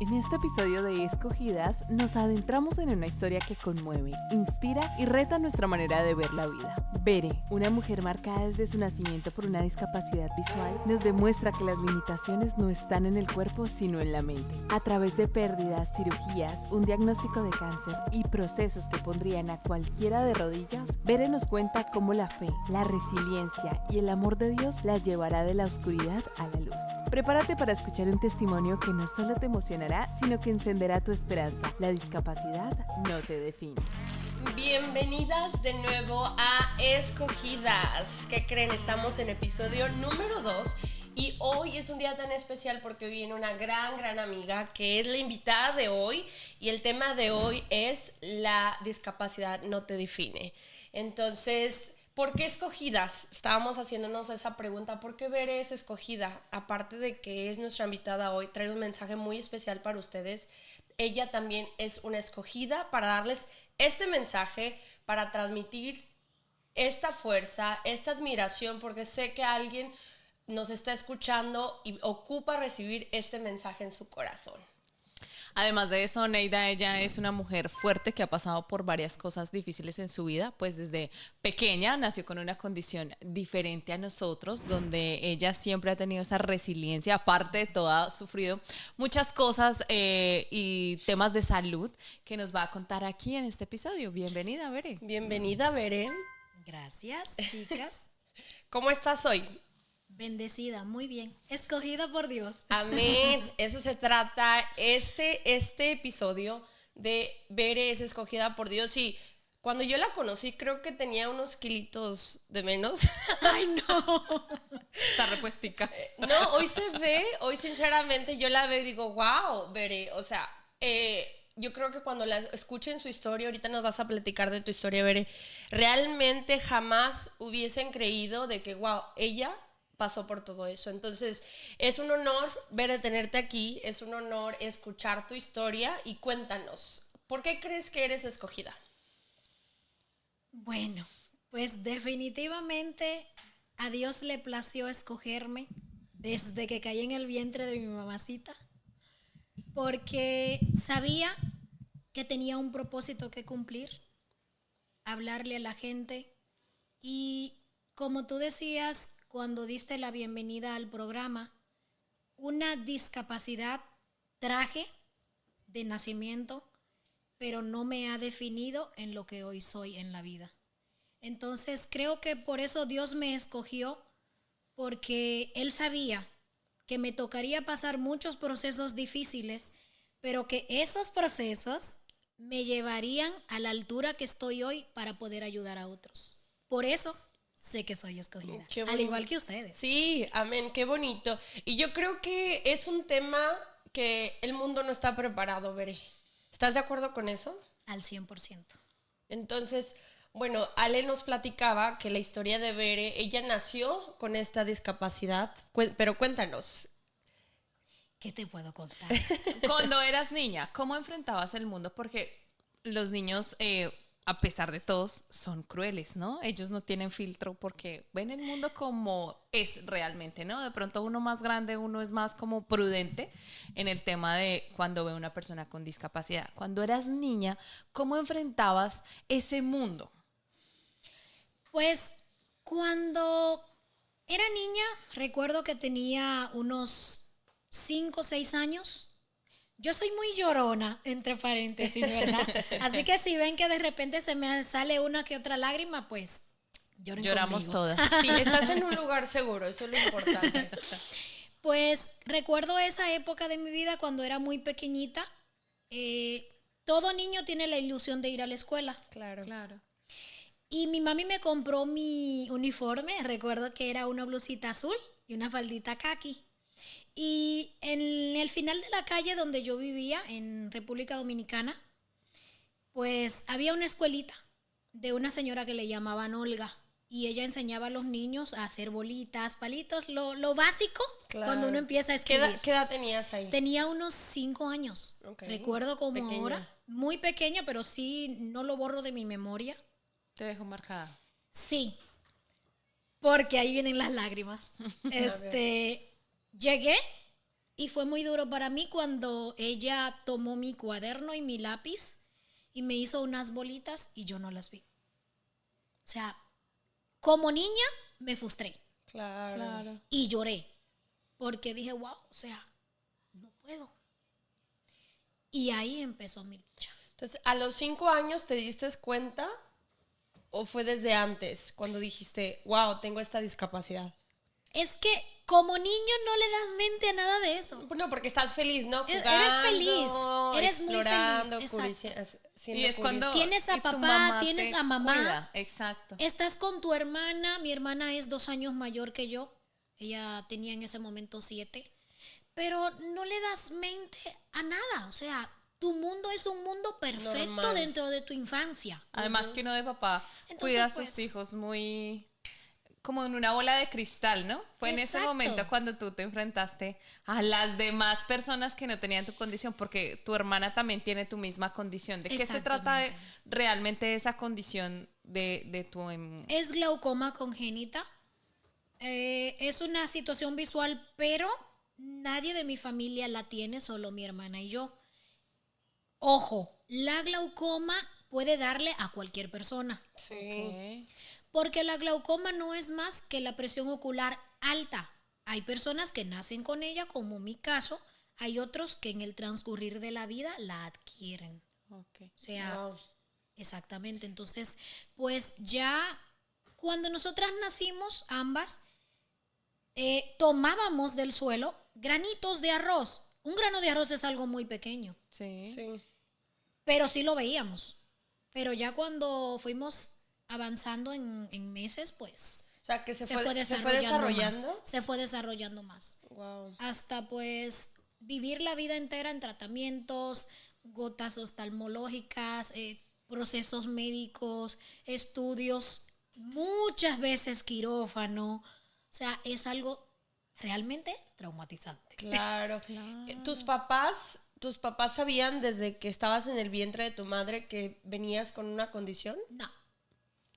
En este episodio de Escogidas nos adentramos en una historia que conmueve, inspira y reta nuestra manera de ver la vida. Bere, una mujer marcada desde su nacimiento por una discapacidad visual, nos demuestra que las limitaciones no están en el cuerpo sino en la mente. A través de pérdidas, cirugías, un diagnóstico de cáncer y procesos que pondrían a cualquiera de rodillas, Bere nos cuenta cómo la fe, la resiliencia y el amor de Dios la llevará de la oscuridad a la luz. Prepárate para escuchar un testimonio que no solo te emocionará, sino que encenderá tu esperanza. La discapacidad no te define. Bienvenidas de nuevo a Escogidas. ¿Qué creen? Estamos en episodio número 2 y hoy es un día tan especial porque viene una gran amiga que es la invitada de hoy y el tema de hoy es la discapacidad no te define. Entonces, ¿por qué Escogidas? Estábamos haciéndonos esa pregunta. ¿Por qué Bere es escogida? Aparte de que es nuestra invitada hoy, trae un mensaje muy especial para ustedes. Ella también es una escogida para darles este mensaje, para transmitir esta fuerza, esta admiración, porque sé que alguien nos está escuchando y ocupa recibir este mensaje en su corazón. Además de eso, Neida, ella es una mujer fuerte que ha pasado por varias cosas difíciles en su vida, pues desde pequeña nació con una condición diferente a nosotros, donde ella siempre ha tenido esa resiliencia, aparte de todo ha sufrido muchas cosas y temas de salud que nos va a contar aquí en este episodio. Bienvenida, Bere. Bienvenida, Bere. Gracias, chicas. ¿Cómo estás hoy? Bendecida, muy bien. Escogida por Dios. Amén. Eso se trata este episodio de Bere es escogida por Dios. Y cuando yo la conocí, creo que tenía unos kilitos de menos. Ay, no. Está repuestica. No, hoy sinceramente yo la veo y digo, wow, Bere. O sea, yo creo que cuando la escuchen su historia, ahorita nos vas a platicar de tu historia, Bere, realmente jamás hubiesen creído de que, wow, ella pasó por todo eso. Entonces, es un honor ver tenerte aquí, es un honor escuchar tu historia y cuéntanos, ¿por qué crees que eres escogida? Bueno, pues definitivamente a Dios le plació escogerme desde que caí en el vientre de mi mamacita, porque sabía que tenía un propósito que cumplir, hablarle a la gente y, como tú decías, cuando diste la bienvenida al programa, una discapacidad traje de nacimiento, pero no me ha definido en lo que hoy soy en la vida. Entonces creo que por eso Dios me escogió, porque Él sabía que me tocaría pasar muchos procesos difíciles, pero que esos procesos me llevarían a la altura que estoy hoy para poder ayudar a otros. Por eso sé que soy escogida, al igual que ustedes. Sí, amén, qué bonito. Y yo creo que es un tema que el mundo no está preparado, Bere. ¿Estás de acuerdo con eso? Al 100%. Entonces, bueno, Ale nos platicaba que la historia de Bere, ella nació con esta discapacidad, pero cuéntanos. ¿Qué te puedo contar? Cuando eras niña, ¿cómo enfrentabas el mundo? Porque los niños, a pesar de todos, son crueles, ¿no? Ellos no tienen filtro porque ven el mundo como es realmente, ¿no? De pronto uno más grande, uno es más como prudente en el tema de cuando ve a una persona con discapacidad. Cuando eras niña, ¿cómo enfrentabas ese mundo? Pues cuando era niña, recuerdo que tenía unos 5 o 6 años. Yo soy muy llorona, entre paréntesis, ¿verdad? Así que si ven que de repente se me sale una que otra lágrima, pues lloramos conmigo. todas. Sí, estás en un lugar seguro, eso es lo importante. Pues recuerdo esa época de mi vida cuando era muy pequeñita. Todo niño tiene la ilusión de ir a la escuela. Claro. Y mi mami me compró mi uniforme. Recuerdo que era una blusita azul y una faldita caqui. Y en el final de la calle donde yo vivía, en República Dominicana, pues había una escuelita de una señora que le llamaban Olga. Y ella enseñaba a los niños a hacer bolitas, palitos, lo básico, claro, cuando uno empieza a escribir. ¿Qué edad tenías ahí? Tenía unos 5 años. Okay. Recuerdo como pequeña. Ahora, muy pequeña, pero sí no lo borro de mi memoria. ¿Te dejó marcada? Sí, porque ahí vienen las lágrimas. Llegué Y fue muy duro para mí cuando ella tomó mi cuaderno y mi lápiz y me hizo unas bolitas y yo no las vi. O sea, como niña me frustré Claro. y lloré porque dije, wow, o sea, no puedo. Y ahí empezó mi lucha. Entonces, ¿a los 5 años te diste cuenta o fue desde antes cuando dijiste, wow, tengo esta discapacidad? Es que como niño no le das mente a nada de eso. Bueno, porque estás feliz, ¿no? Eres Jugando, feliz, eres muy explorando, feliz, exacto. siendo Y es cuando Tienes a y tu papá, mamá tienes te a mamá. cuida. Exacto. Estás con tu hermana, mi hermana es 2 años mayor que yo, ella tenía en ese momento 7, pero no le das mente a nada, o sea, tu mundo es un mundo perfecto Normal. dentro de tu infancia. Además que uno de papá Entonces, cuida a pues, sus hijos muy como en una bola de cristal, ¿no? Fue en ese Exacto. momento cuando tú te enfrentaste a las demás personas que no tenían tu condición, porque tu hermana también tiene tu misma condición. ¿De qué se trata Exactamente. realmente esa condición de tu... Es glaucoma congénita, es una situación visual, pero nadie de mi familia la tiene, solo mi hermana y yo. Ojo, la glaucoma puede darle a cualquier persona. Sí. Porque la glaucoma no es más que la presión ocular alta. Hay personas que nacen con ella, como mi caso. Hay otros que en el transcurrir de la vida la adquieren. Okay. O sea, Wow. exactamente. Entonces, pues ya cuando nosotras nacimos, ambas, tomábamos del suelo granitos de arroz. Un grano de arroz es algo muy pequeño, Sí. Sí. pero sí lo veíamos. Pero ya cuando fuimos avanzando en meses, pues O sea, que se fue desarrollando desarrollando. más. Se fue desarrollando más. Wow. Hasta pues vivir la vida entera en tratamientos, gotas oftalmológicas, procesos médicos, estudios, muchas veces quirófano. O sea, es algo realmente traumatizante. Claro. ¿Tus papás sabían desde que estabas en el vientre de tu madre que venías con una condición? No,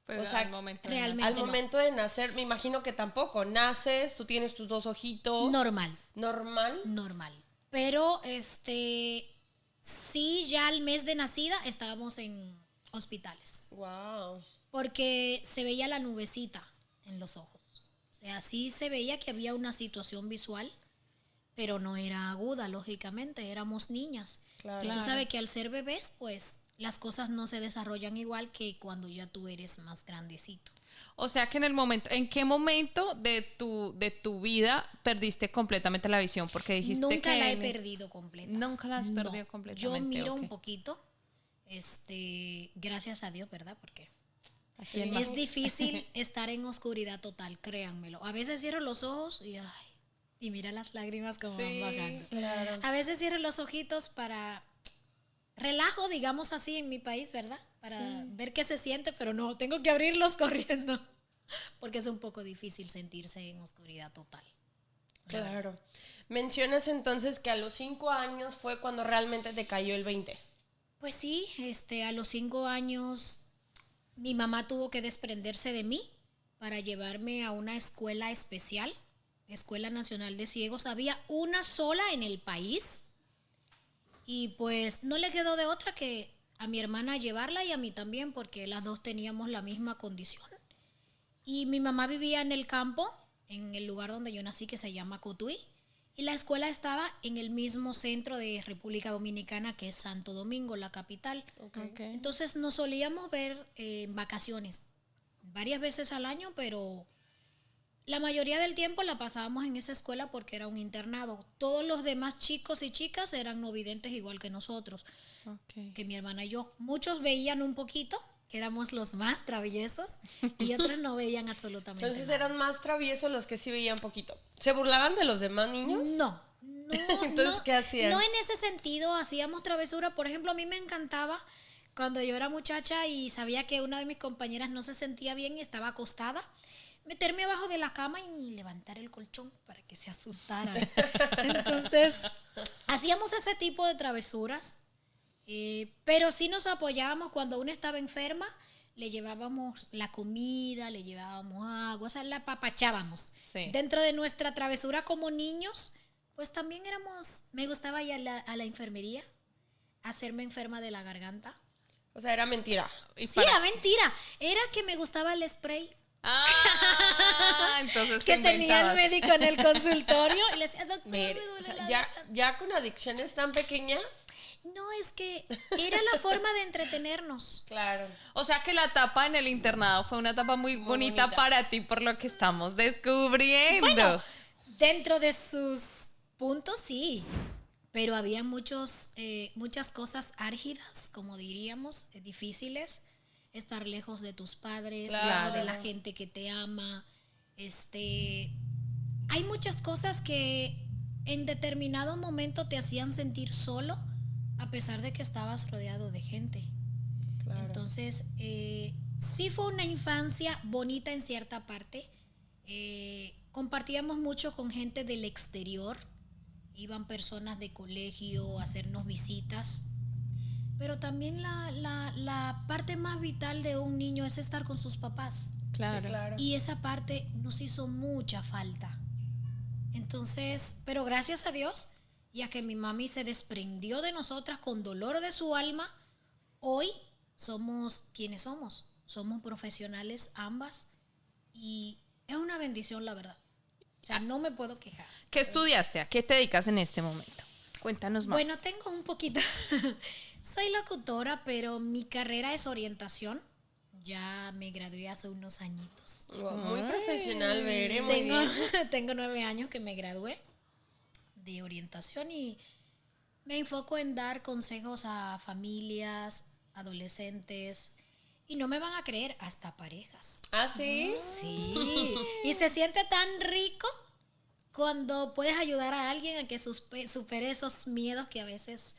Fue O sea, al momento de realmente Al no. momento de nacer, me imagino que tampoco. Naces, tú tienes tus 2 ojitos. Normal. Normal. Pero sí, ya al mes de nacida estábamos en hospitales. Wow. Porque se veía la nubecita en los ojos. O sea, sí se veía que había una situación visual, pero no era aguda, lógicamente, éramos niñas. Claro. Y tú sabes que al ser bebés, pues las cosas no se desarrollan igual que cuando ya tú eres más grandecito. O sea que ¿en qué momento de tu vida perdiste completamente la visión? Porque dijiste Nunca que la he perdido completa. Nunca la has No. perdido completamente. Yo miro ok. un poquito, gracias a Dios, ¿verdad? Porque ¿A quién más? es difícil estar en oscuridad total, créanmelo. A veces cierro los ojos y mira las lágrimas como van bajando. Claro. A veces cierro los ojitos para relajo, digamos así, en mi país, ¿verdad? Para ver qué se siente, pero no, tengo que abrirlos corriendo. Porque es un poco difícil sentirse en oscuridad total. Claro. Mencionas entonces que a los 5 años fue cuando realmente te cayó el 20. Pues sí, a los 5 años mi mamá tuvo que desprenderse de mí para llevarme a una escuela especial, Escuela Nacional de Ciegos. Había una sola en el país y pues no le quedó de otra que a mi hermana llevarla y a mí también porque las dos teníamos la misma condición. Y mi mamá vivía en el campo, en el lugar donde yo nací que se llama Cotuí. Y la escuela estaba en el mismo centro de República Dominicana que es Santo Domingo, la capital. Ok. Entonces nos solíamos ver en vacaciones varias veces al año, pero la mayoría del tiempo la pasábamos en esa escuela porque era un internado. Todos los demás chicos y chicas eran no videntes igual que nosotros, Ok. que mi hermana y yo. Muchos veían un poquito, que éramos los más traviesos, y otros no veían absolutamente Entonces nada. eran más traviesos los que sí veían poquito. ¿Se burlaban de los demás niños? No. Entonces, no, ¿qué hacían? No en ese sentido, hacíamos travesura. Por ejemplo, a mí me encantaba cuando yo era muchacha y sabía que una de mis compañeras no se sentía bien y estaba acostada, meterme abajo de la cama y levantar el colchón para que se asustaran. Entonces, hacíamos ese tipo de travesuras, pero sí nos apoyábamos cuando una estaba enferma. Le llevábamos la comida, le llevábamos agua, o sea, la apapachábamos. Sí. Dentro de nuestra travesura como niños, Pues también me gustaba ir a la enfermería, hacerme enferma de la garganta. O sea, era mentira. Y Sí, para- era mentira. Era que me gustaba el spray entonces que te tenía el inventabas. médico en el consultorio y le decía, doctor, me Ver, duele o sea, la ya, garganta. ya con adicciones tan pequeña. No, es que era la forma de entretenernos. Claro. O sea que la etapa en el internado fue una etapa muy, bonita, bonita. para ti, por lo que estamos descubriendo. Bueno, dentro de sus puntos sí, pero había muchas cosas álgidas, como diríamos, difíciles. Estar lejos de tus padres, Claro. lejos de la gente que te ama. Hay muchas cosas que en determinado momento te hacían sentir solo, a pesar de que estabas rodeado de gente. Claro. Entonces, sí fue una infancia bonita en cierta parte. Compartíamos mucho con gente del exterior. Iban personas de colegio a hacernos visitas. Pero también la parte más vital de un niño es estar con sus papás. Claro. Sí, claro. Y esa parte nos hizo mucha falta. Entonces, pero gracias a Dios, ya que mi mami se desprendió de nosotras con dolor de su alma, hoy somos quienes somos. Somos profesionales ambas y es una bendición, la verdad. O sea, no me puedo quejar. ¿Qué estudiaste? ¿A qué te dedicas en este momento? Cuéntanos más. Bueno, tengo un poquito. Soy locutora, pero mi carrera es orientación. Ya me gradué hace unos añitos. Wow, muy profesional, Veré, muy bien. Tengo 9 años que me gradué de orientación y me enfoco en dar consejos a familias, adolescentes y no me van a creer, hasta parejas. ¿Ah, sí? Sí, y se siente tan rico cuando puedes ayudar a alguien a que supere esos miedos que a veces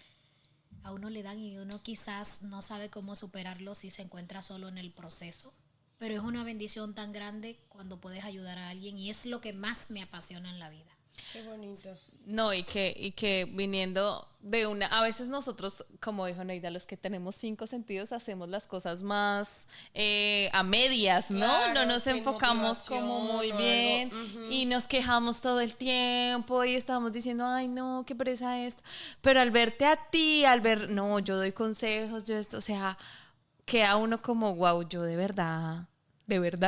a uno le dan y uno quizás no sabe cómo superarlos si se encuentra solo en el proceso. Pero es una bendición tan grande cuando puedes ayudar a alguien y es lo que más me apasiona en la vida. Qué bonito. No, y que viniendo de una, a veces nosotros, como dijo Neida, los que tenemos 5 sentidos hacemos las cosas más a medias, ¿no? Claro, No nos sin enfocamos como motivación muy o bien algo. y nos quejamos todo el tiempo y estamos diciendo, ay no, qué pereza esto. Pero al verte a ti, al ver, no, yo doy consejos, yo esto, o sea, queda uno como, wow, yo de verdad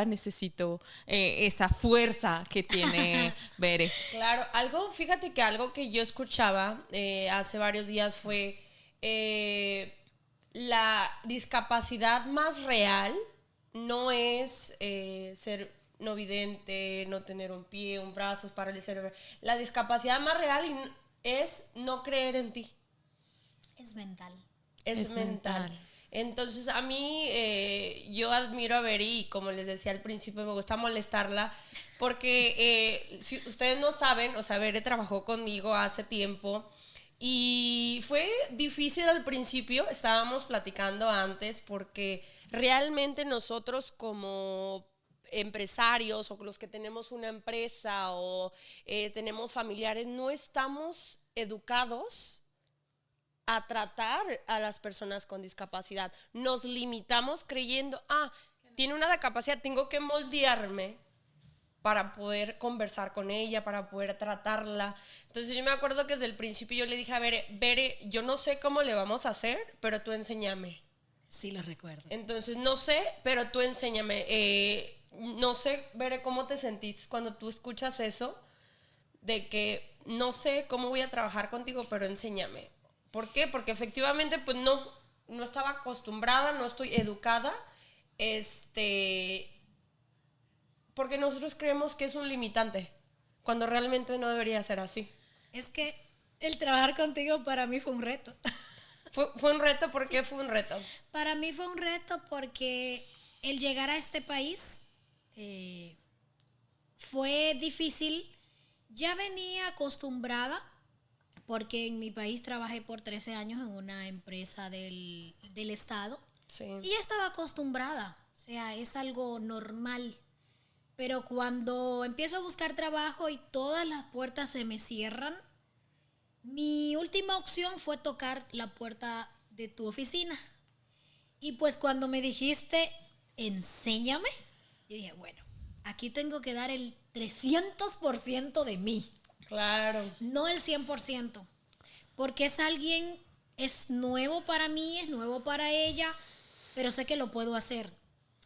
necesito esa fuerza que tiene Bere. Claro, fíjate que algo que yo escuchaba hace varios días fue la discapacidad más real no es ser no vidente, no tener un pie, un brazo, parálisis cerebral. La discapacidad más real es no creer en ti. Es mental. Es mental. Entonces, a mí, yo admiro a Beri y como les decía al principio, me gusta molestarla porque si ustedes no saben, o sea, Beri trabajó conmigo hace tiempo y fue difícil al principio, estábamos platicando antes, porque realmente nosotros como empresarios o los que tenemos una empresa o tenemos familiares, no estamos educados a tratar a las personas con discapacidad. Nos limitamos creyendo, tiene una discapacidad, tengo que moldearme para poder conversar con ella, para poder tratarla. Entonces yo me acuerdo que desde el principio yo le dije a Bere, yo no sé cómo le vamos a hacer, pero tú enséñame. Sí, lo recuerdo. Entonces no sé, pero tú enséñame. No sé, Bere, cómo te sentís cuando tú escuchas eso, de que no sé cómo voy a trabajar contigo, pero enséñame. ¿Por qué? Porque efectivamente pues no estaba acostumbrada, no estoy educada, porque nosotros creemos que es un limitante, cuando realmente no debería ser así. Es que el trabajar contigo para mí fue un reto. Fue un reto, ¿por qué fue un reto? Para mí fue un reto porque el llegar a este país fue difícil. Ya venía acostumbrada porque en mi país trabajé por 13 años en una empresa del estado Sí. y ya estaba acostumbrada, o sea, es algo normal. Pero cuando empiezo a buscar trabajo y todas las puertas se me cierran, mi última opción fue tocar la puerta de tu oficina. Y pues cuando me dijiste, enséñame, yo dije, bueno, aquí tengo que dar el 300% de mí. Claro. No el 100%, porque es nuevo para mí, es nuevo para ella, pero sé que lo puedo hacer.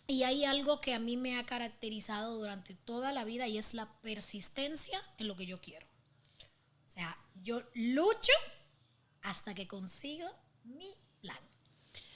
Y hay algo que a mí me ha caracterizado durante toda la vida y es la persistencia en lo que yo quiero. O sea, yo lucho hasta que consigo mi plan.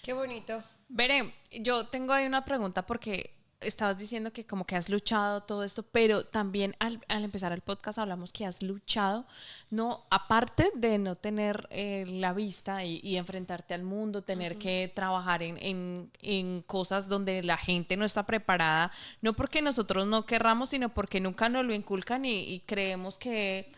Qué bonito. Veré, yo tengo ahí una pregunta porque estabas diciendo que como que has luchado todo esto, pero también al empezar el podcast hablamos que has luchado, no, aparte de no tener la vista y enfrentarte al mundo, tener que trabajar en cosas donde la gente no está preparada, no porque nosotros no querramos, sino porque nunca nos lo inculcan y creemos que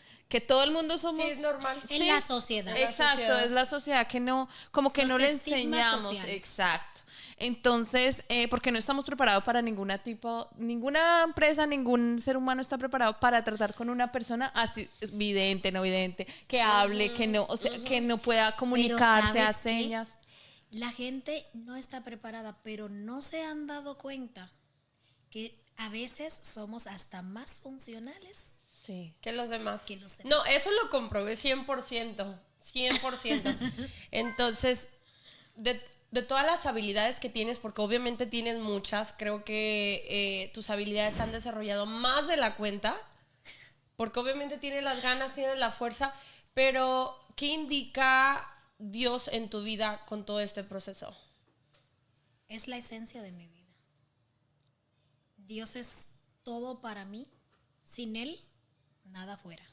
todo el mundo somos... Sí, es normal. En la sociedad. Exacto, sociedad. es la sociedad que no, como que Los no le estigmas enseñamos. sociales. Exacto. Entonces, porque no estamos preparados para ninguna empresa, ningún ser humano está preparado para tratar con una persona así, vidente, no vidente, que hable, que no, o sea, que no pueda comunicarse a ¿sabes qué? señas. La gente no está preparada, pero no se han dado cuenta que a veces somos hasta más funcionales. Sí. Que los demás. Que los demás. No, eso lo comprobé 100%. 100%. Entonces, de todas las habilidades que tienes, porque obviamente tienes muchas, creo que tus habilidades se han desarrollado más de la cuenta, porque obviamente tienes las ganas, tienes la fuerza, pero ¿qué indica Dios en tu vida con todo este proceso? Es la esencia de mi vida. Dios es todo para mí. Sin Él, nada fuera.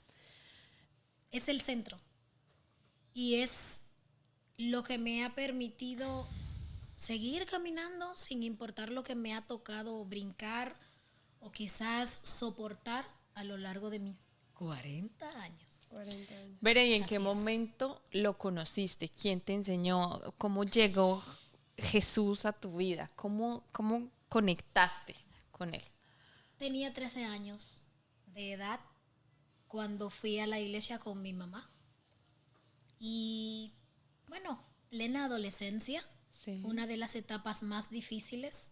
Es el centro. Y es lo que me ha permitido seguir caminando sin importar lo que me ha tocado brincar o quizás soportar a lo largo de mis 40 años. 40 años. Veré, ¿y en Así qué es. momento lo conociste? ¿Quién te enseñó? ¿Cómo llegó Jesús a tu vida? ¿Cómo conectaste con él? Tenía 13 años de edad cuando fui a la iglesia con mi mamá. Y bueno, plena adolescencia, Sí. una de las etapas más difíciles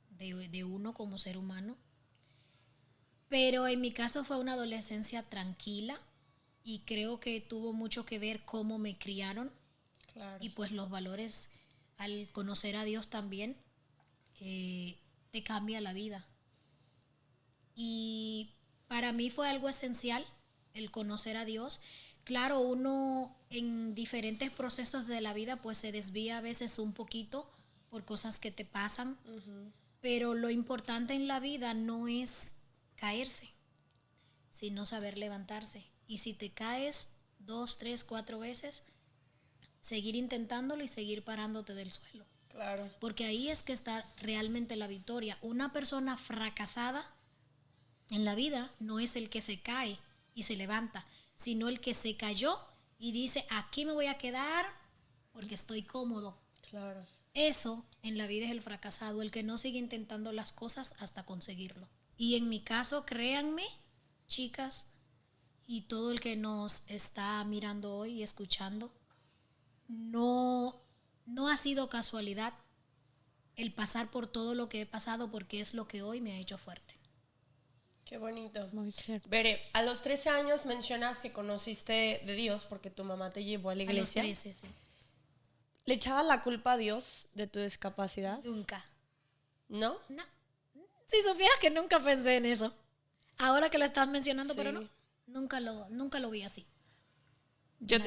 de uno como ser humano. Pero en mi caso fue una adolescencia tranquila y creo que tuvo mucho que ver cómo me criaron Claro. y pues los valores al conocer a Dios también te cambia la vida. Y para mí fue algo esencial el conocer a Dios. Claro, uno en diferentes procesos de la vida pues se desvía a veces un poquito por cosas que te pasan, pero lo importante en la vida no es caerse, sino saber levantarse. Y si te caes 2, 3, 4 veces, seguir intentándolo y seguir parándote del suelo. Claro. Porque ahí es que está realmente la victoria. Una persona fracasada en la vida no es el que se cae y se levanta, sino el que se cayó y dice, aquí me voy a quedar porque estoy cómodo. Claro. Eso en la vida es el fracasado, el que no sigue intentando las cosas hasta conseguirlo. Y en mi caso, créanme, chicas, y todo el que nos está mirando hoy y escuchando, no ha sido casualidad el pasar por todo lo que he pasado porque es lo que hoy me ha hecho fuerte. Qué bonito. Muy cierto. Veré, a los 13 años mencionas que conociste de Dios porque tu mamá te llevó a la iglesia. A los 13, sí. ¿Le echabas la culpa a Dios de tu discapacidad? Nunca. ¿No? No. Si supieras que nunca pensé en eso. Ahora que lo estás mencionando, Sí. pero no. Nunca lo vi así. Yo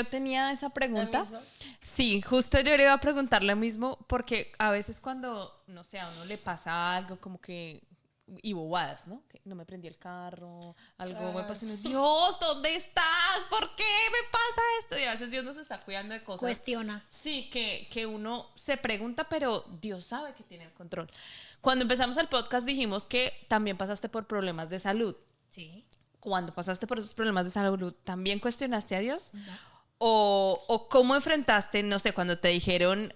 tenía esa ¿La pregunta. misma? Sí, justo yo le iba a preguntar lo mismo porque a veces cuando, no sé, a uno le pasa algo como que, y bobadas, ¿no? Que no me prendí el carro, algo me Claro. pasó y uno, Dios, ¿dónde estás? ¿Por qué me pasa esto? Y a veces Dios nos está cuidando de cosas. Cuestiona. Sí, que uno se pregunta, pero Dios sabe que tiene el control. Cuando empezamos el podcast dijimos que también pasaste por problemas de salud. Sí. Cuando pasaste por esos problemas de salud, ¿también cuestionaste a Dios? O cómo enfrentaste, no sé, cuando te dijeron,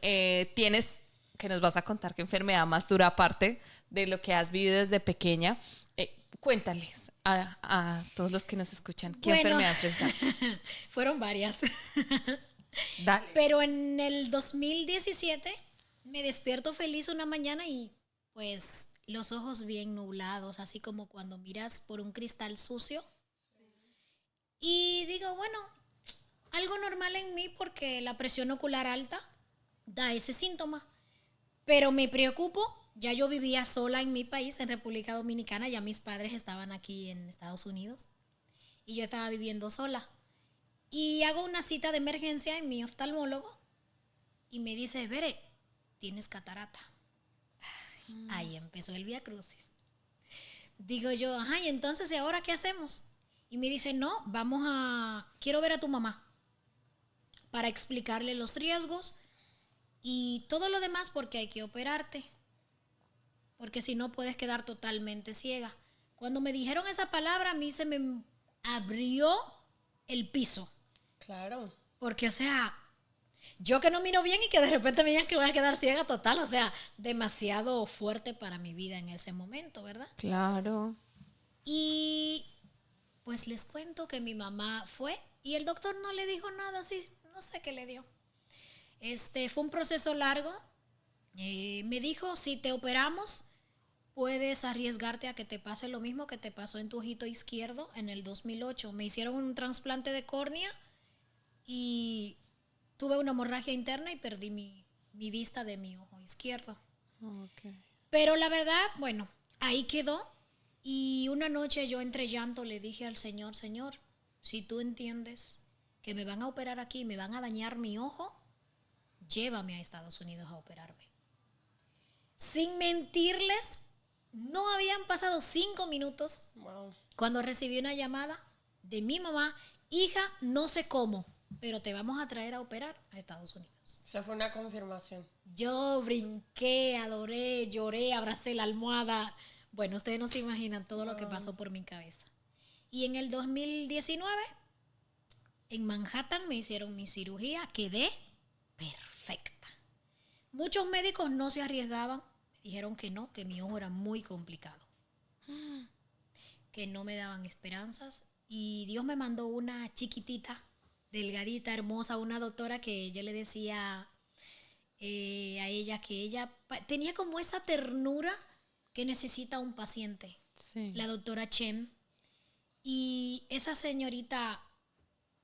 tienes, que nos vas a contar qué enfermedad más dura aparte de lo que has vivido desde pequeña. Cuéntales a todos los que nos escuchan, ¿qué Bueno. enfermedad enfrentaste? Fueron varias. Dale. Pero en el 2017 me despierto feliz una mañana y pues los ojos bien nublados, así como cuando miras por un cristal sucio. Y digo, bueno, algo normal en mí porque la presión ocular alta da ese síntoma. Pero me preocupo, ya yo vivía sola en mi país, en República Dominicana, ya mis padres estaban aquí en Estados Unidos y yo estaba viviendo sola. Y hago una cita de emergencia en mi oftalmólogo y me dice, Bere, tienes catarata. Ahí empezó el viacrucis. Digo yo, ajá, y entonces, ¿y ahora qué hacemos? Y me dice, no, quiero ver a tu mamá para explicarle los riesgos y todo lo demás porque hay que operarte. Porque si no puedes quedar totalmente ciega. Cuando me dijeron esa palabra, a mí se me abrió el piso. Claro. Porque, o sea, yo que no miro bien y que de repente me digan que voy a quedar ciega total, o sea, demasiado fuerte para mi vida en ese momento, ¿verdad? Claro. Y pues les cuento que mi mamá fue y el doctor no le dijo nada, así, no sé qué le dio. Fue un proceso largo. Me dijo, si te operamos, puedes arriesgarte a que te pase lo mismo que te pasó en tu ojito izquierdo en el 2008. Me hicieron un trasplante de córnea y tuve una hemorragia interna y perdí mi vista de mi ojo izquierdo. Okay. Pero la verdad, bueno, ahí quedó. Y una noche yo entre llanto le dije al Señor, Señor, si tú entiendes que me van a operar aquí y me van a dañar mi ojo, llévame a Estados Unidos a operarme. Sin mentirles, no habían pasado 5 minutos Wow. cuando recibí una llamada de mi mamá, hija, no sé cómo, pero te vamos a traer a operar a Estados Unidos. O sea, fue una confirmación. Yo brinqué, adoré, lloré, abracé la almohada. Bueno, ustedes no se imaginan todo lo que pasó por mi cabeza. Y en el 2019, en Manhattan me hicieron mi cirugía, quedé perfecta. Muchos médicos no se arriesgaban, me dijeron que no, que mi ojo era muy complicado, que no me daban esperanzas. Y Dios me mandó una chiquitita, delgadita, hermosa, una doctora que yo le decía a ella que ella tenía como esa ternura que necesita un paciente, Sí. la doctora Chen. Y esa señorita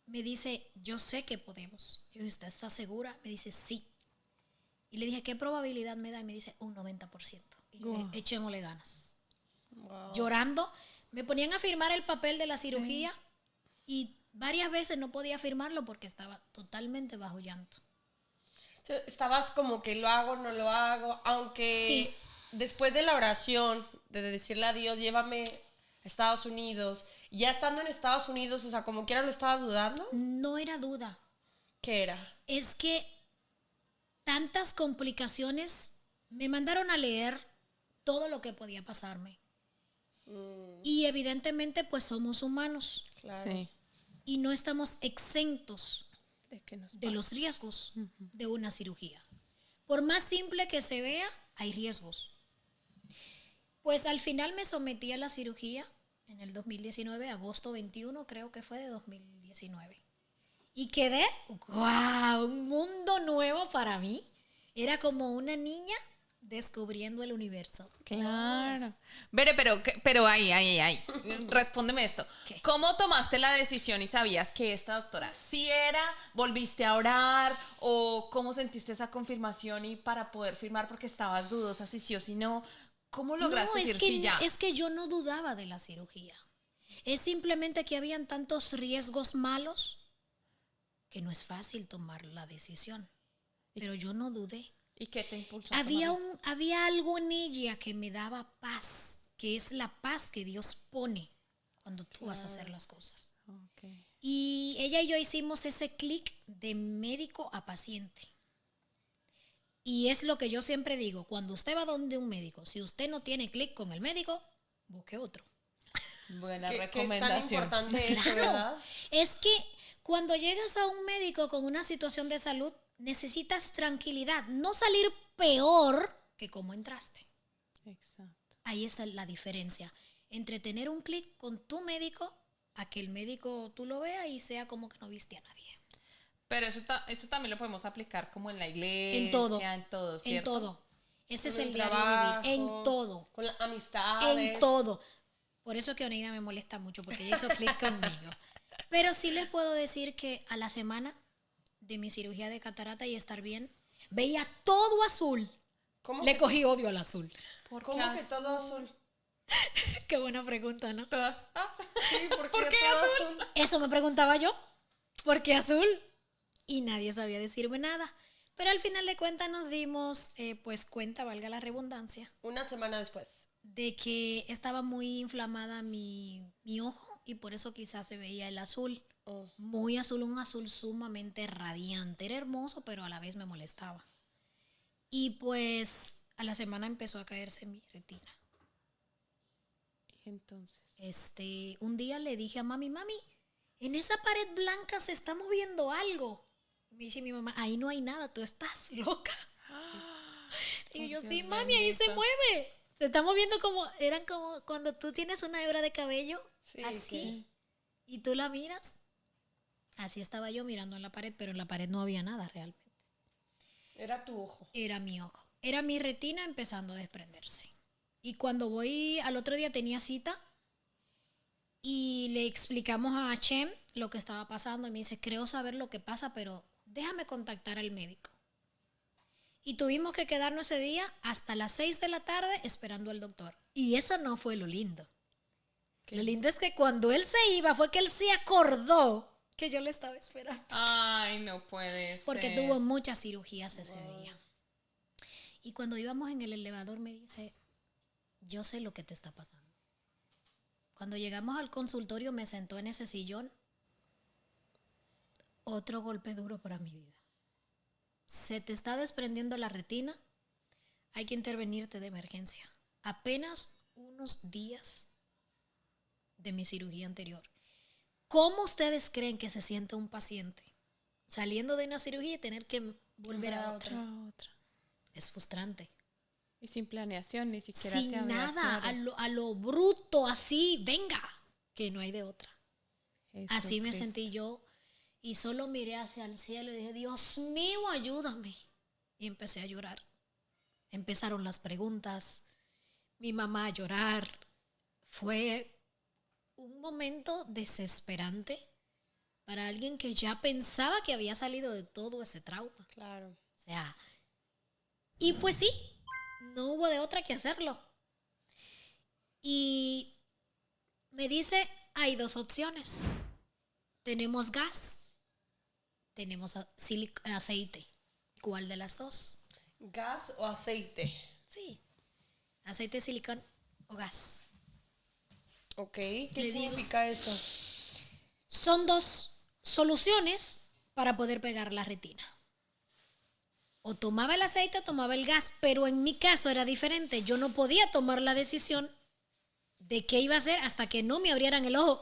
me dice, yo sé que podemos. Y yo, ¿usted está segura? Me dice, sí. Y le dije, ¿qué probabilidad me da? Y me dice, un 90%. Y yo, Wow. echémosle ganas. Wow. Llorando, me ponían a firmar el papel de la cirugía y varias veces no podía firmarlo porque estaba totalmente bajo llanto. O sea, estabas como que lo hago, no lo hago, aunque Sí. después de la oración, de decirle a Dios, llévame a Estados Unidos, ya estando en Estados Unidos, o sea, como quiera lo estabas dudando, No era duda. ¿qué era? Es que tantas complicaciones me mandaron a leer todo lo que podía pasarme. Y evidentemente pues somos humanos Claro. Sí. y no estamos exentos ¿De qué nos de los riesgos de una cirugía. Por más simple que se vea, hay riesgos. Pues al final me sometí a la cirugía en el 2019, agosto 21 creo que fue de 2019. Y quedé, ¡wow! Un mundo nuevo para mí. Era como una niña descubriendo el universo. Claro. Bere, pero ahí. Respóndeme esto. ¿Qué? ¿Cómo tomaste la decisión y sabías que esta doctora sí era? ¿Volviste a orar? ¿O cómo sentiste esa confirmación y para poder firmar porque estabas dudosa si sí o si no? ¿Cómo lograste decir sí ya? Es que yo no dudaba de la cirugía. Es simplemente que habían tantos riesgos malos que no es fácil tomar la decisión. Pero yo no dudé. ¿Y qué te impulsó? a Había, tomarla? había algo en ella que me daba paz, que es la paz que Dios pone cuando tú vas a hacer las cosas. Okay. Y ella y yo hicimos ese clic de médico a paciente. Y es lo que yo siempre digo, cuando usted va donde un médico, si usted no tiene clic con el médico, busque otro. Buena Que es tan recomendación. importante eso, Claro. ¿verdad? Es que cuando llegas a un médico con una situación de salud, necesitas tranquilidad, no salir peor que como entraste. Exacto. Ahí está la diferencia entre tener un clic con tu médico a que el médico tú lo veas y sea como que no viste a nadie. Pero eso también lo podemos aplicar como en la iglesia, En todo. ¿cierto? En todo. Ese es Con el el diario trabajo, vivir. En todo. Con las amistades. En todo. Por eso es que Oneida me molesta mucho, porque ella hizo clic conmigo. Pero sí les puedo decir que a la semana de mi cirugía de catarata y estar bien, veía todo azul. ¿Cómo Le que, cogí odio al azul. ¿cómo que todo azul? Qué buena pregunta, ¿no? Todas. Sí, ¿por ¿Por qué todo azul? Eso me preguntaba yo. ¿Por qué azul? Y nadie sabía decirme nada. Pero al final de cuentas nos dimos, pues cuenta, valga la redundancia, Una semana después. de que estaba muy inflamada mi ojo y por eso quizás se veía el azul. Oh. Muy azul, un azul sumamente radiante. Era hermoso, pero a la vez me molestaba. Y pues a la semana empezó a caerse mi retina. Entonces. Un día le dije a mami, en esa pared blanca se está moviendo algo. Me dice mi mamá, ahí no hay nada, tú estás loca. Y yo, Dios sí, mami, ahí se bendito. mueve. Se está moviendo eran como cuando tú tienes una hebra de cabello, Sí, así, y tú la miras. Así estaba yo mirando en la pared, pero en la pared no había nada realmente. Era tu ojo. Era mi ojo, era mi retina empezando a desprenderse. Y cuando voy, al otro día tenía cita y le explicamos a Chem lo que estaba pasando y me dice, creo saber lo que pasa, pero déjame contactar al médico. Y tuvimos que quedarnos ese día hasta las 6 de la tarde esperando al doctor. Y eso no fue lo lindo. Lo lindo es que cuando él se iba fue que él se acordó que yo le estaba esperando. Ay, no puede ser. Porque tuvo muchas cirugías ese día. Y cuando íbamos en el elevador me dice, yo sé lo que te está pasando. Cuando llegamos al consultorio me sentó en ese sillón. Otro golpe duro para mi vida. Se te está desprendiendo la retina, hay que intervenirte de emergencia. Apenas unos días de mi cirugía anterior. ¿Cómo ustedes creen que se siente un paciente saliendo de una cirugía y tener que volver a otra? Otra. Es frustrante. Y sin planeación, ni siquiera Sin te nada, avisaron. a lo bruto, así, venga, que no hay de otra. Así me Jesucristo. sentí yo y solo miré hacia el cielo y dije, Dios mío, ayúdame. Y empecé a llorar. Empezaron las preguntas, mi mamá a llorar. Fue un momento desesperante para alguien que ya pensaba que había salido de todo ese trauma. Claro. O sea, y pues sí, no hubo de otra que hacerlo. Y me dice, hay dos opciones. Tenemos gas, tenemos aceite. ¿Cuál de las dos? ¿Gas o aceite? Sí, aceite de silicón o gas. Ok. ¿Qué Le digo. significa eso? Son dos soluciones para poder pegar la retina. O tomaba el aceite o tomaba el gas, pero en mi caso era diferente. Yo no podía tomar la decisión de qué iba a hacer hasta que no me abrieran el ojo.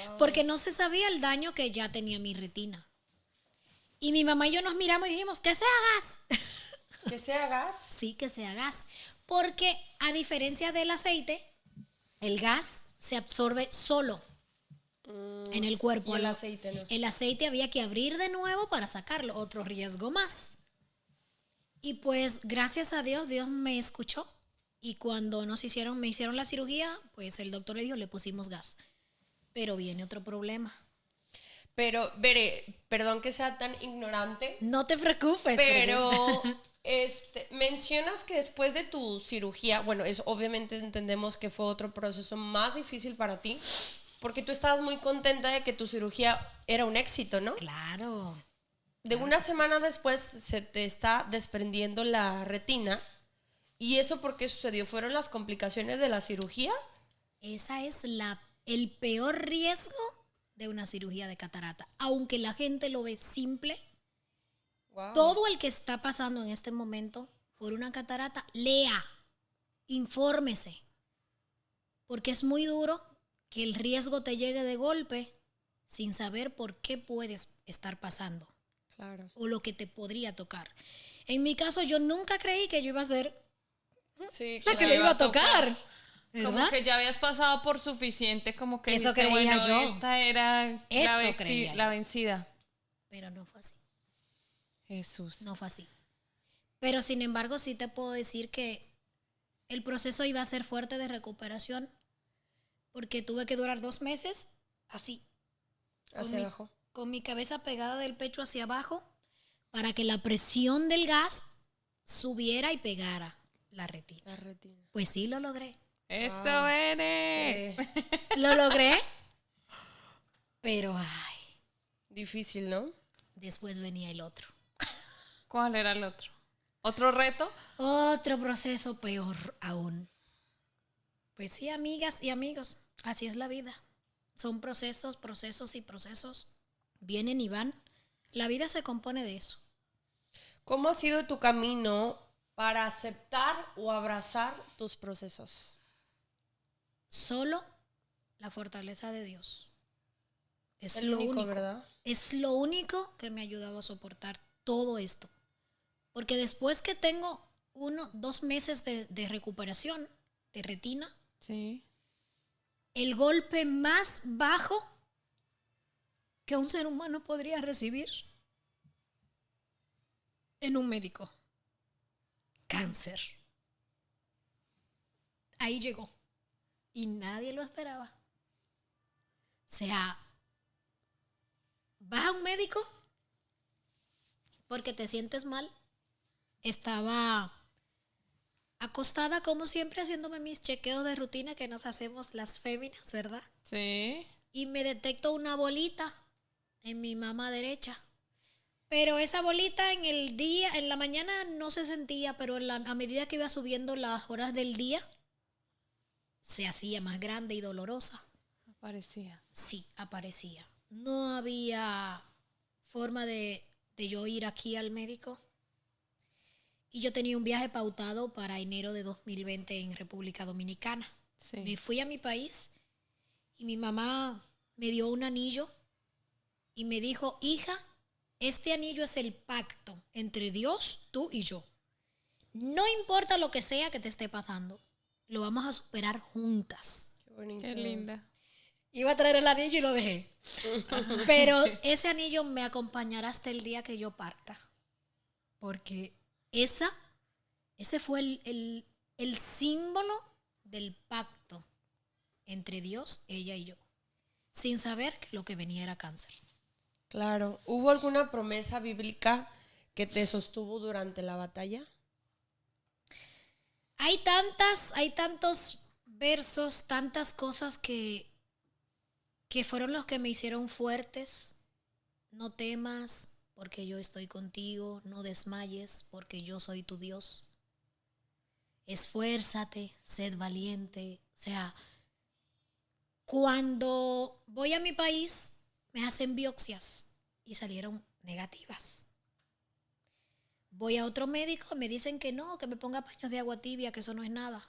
Wow. Porque no se sabía el daño que ya tenía mi retina. Y mi mamá y yo nos miramos y dijimos, que sea gas. ¿Que sea gas? Sí, que sea gas. Porque a diferencia del aceite, el gas se absorbe solo en el cuerpo. Y el aceite no. El aceite había que abrir de nuevo para sacarlo, otro riesgo más. Y pues gracias a Dios, Dios me escuchó. Y cuando me hicieron la cirugía, pues el doctor le dijo, le pusimos gas. Pero viene otro problema. Pero, Bere, perdón que sea tan ignorante, No te preocupes. pero mencionas que después de tu cirugía, bueno, obviamente entendemos que fue otro proceso más difícil para ti, porque tú estabas muy contenta de que tu cirugía era un éxito, ¿no? Claro. De una semana después se te está desprendiendo la retina. ¿Y eso por qué sucedió? ¿Fueron las complicaciones de la cirugía? Esa es el peor riesgo de una cirugía de catarata. Aunque la gente lo ve simple, Wow. todo el que está pasando en este momento por una catarata, lea, infórmese. Porque es muy duro que el riesgo te llegue de golpe sin saber por qué puedes estar pasando Claro. o lo que te podría tocar. En mi caso, yo nunca creí que yo iba a ser Sí, la que claro. le iba a tocar. ¿Verdad? Como que ya habías pasado por suficiente, como que Eso dijiste, creía bueno, yo. esta era Eso creía la yo. vencida. Pero no fue así. Jesús. No fue así. Pero sin embargo, sí te puedo decir que el proceso iba a ser fuerte de recuperación porque tuve que durar 2 meses así, Hacia abajo. Con mi cabeza pegada del pecho hacia abajo para que la presión del gas subiera y pegara la retina. La retina. Pues sí, lo logré. ¡Eso eres! Sí. Lo logré, pero ay, Difícil, ¿no? después venía el otro. ¿Cuál era el otro? ¿Otro reto? Otro proceso peor aún. Pues sí, amigas y amigos, así es la vida. Son procesos, procesos y procesos. Vienen y van. La vida se compone de eso. ¿Cómo ha sido tu camino para aceptar o abrazar tus procesos? Solo la fortaleza de Dios. Es El lo único, único, ¿verdad? Es lo único que me ha ayudado a soportar todo esto. Porque después que tengo 2 meses de recuperación de retina, Sí. el golpe más bajo que un ser humano podría recibir en un médico. Cáncer. Ahí llegó. Y nadie lo esperaba. O sea, vas a un médico porque te sientes mal. Estaba acostada como siempre haciéndome mis chequeos de rutina que nos hacemos las féminas, ¿verdad? Sí. Y me detecto una bolita en mi mama derecha. Pero esa bolita en el día, en la mañana no se sentía, pero a medida que iba subiendo las horas del día, se hacía más grande y dolorosa. Aparecía. Sí, aparecía. No había forma de yo ir aquí al médico. Y yo tenía un viaje pautado para enero de 2020 en República Dominicana. Sí. Me fui a mi país y mi mamá me dio un anillo y me dijo, hija, este anillo es el pacto entre Dios, tú y yo. No importa lo que sea que te esté pasando, lo vamos a superar juntas. Qué bonito. Qué linda. Iba a traer el anillo y lo dejé. Pero ese anillo me acompañará hasta el día que yo parta. Porque ese fue el símbolo del pacto entre Dios, ella y yo. Sin saber que lo que venía era cáncer. Claro. ¿Hubo alguna promesa bíblica que te sostuvo durante la batalla? Hay tantos versos, tantas cosas que fueron los que me hicieron fuertes. No temas, porque yo estoy contigo. No desmayes, porque yo soy tu Dios. Esfuérzate, sed valiente. O sea, cuando voy a mi país, me hacen biopsias y salieron negativas. Voy a otro médico, me dicen que no, que me ponga paños de agua tibia, que eso no es nada.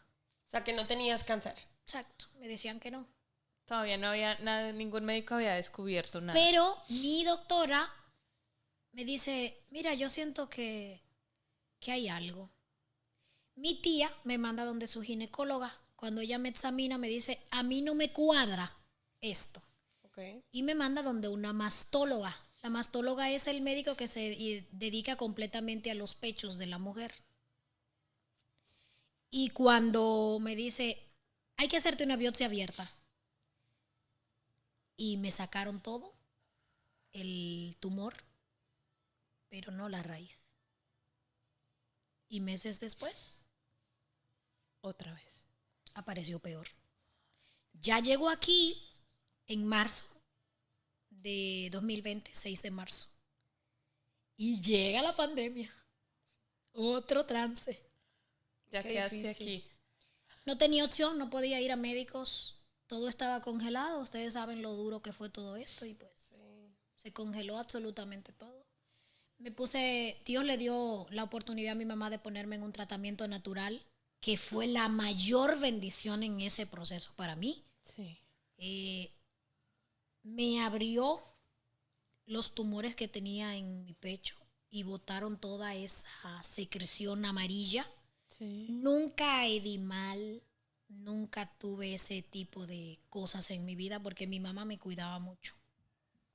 O sea, que no tenías cáncer. Exacto, me decían que no. Todavía no había nada, ningún médico había descubierto nada. Pero mi doctora me dice, mira, yo siento que hay algo. Mi tía me manda donde su ginecóloga. Cuando ella me examina me dice, a mí no me cuadra esto. Okay. Y me manda donde una mastóloga. La mastóloga es el médico que se dedica completamente a los pechos de la mujer. Y cuando me dice, hay que hacerte una biopsia abierta. Y me sacaron todo, el tumor, pero no la raíz. Y meses después Otra vez. apareció peor. Ya llegó aquí en marzo de 2020, 6 de marzo. Y llega la pandemia. Otro trance. Ya Qué quedaste difícil. aquí. No tenía opción, no podía ir a médicos. Todo estaba congelado. Ustedes saben lo duro que fue todo esto y pues se congeló absolutamente todo. Dios le dio la oportunidad a mi mamá de ponerme en un tratamiento natural, que fue la mayor bendición en ese proceso para mí. Sí. Me abrió los tumores que tenía en mi pecho y botaron toda esa secreción amarilla. Sí. Nunca hedí mal, nunca tuve ese tipo de cosas en mi vida porque mi mamá me cuidaba mucho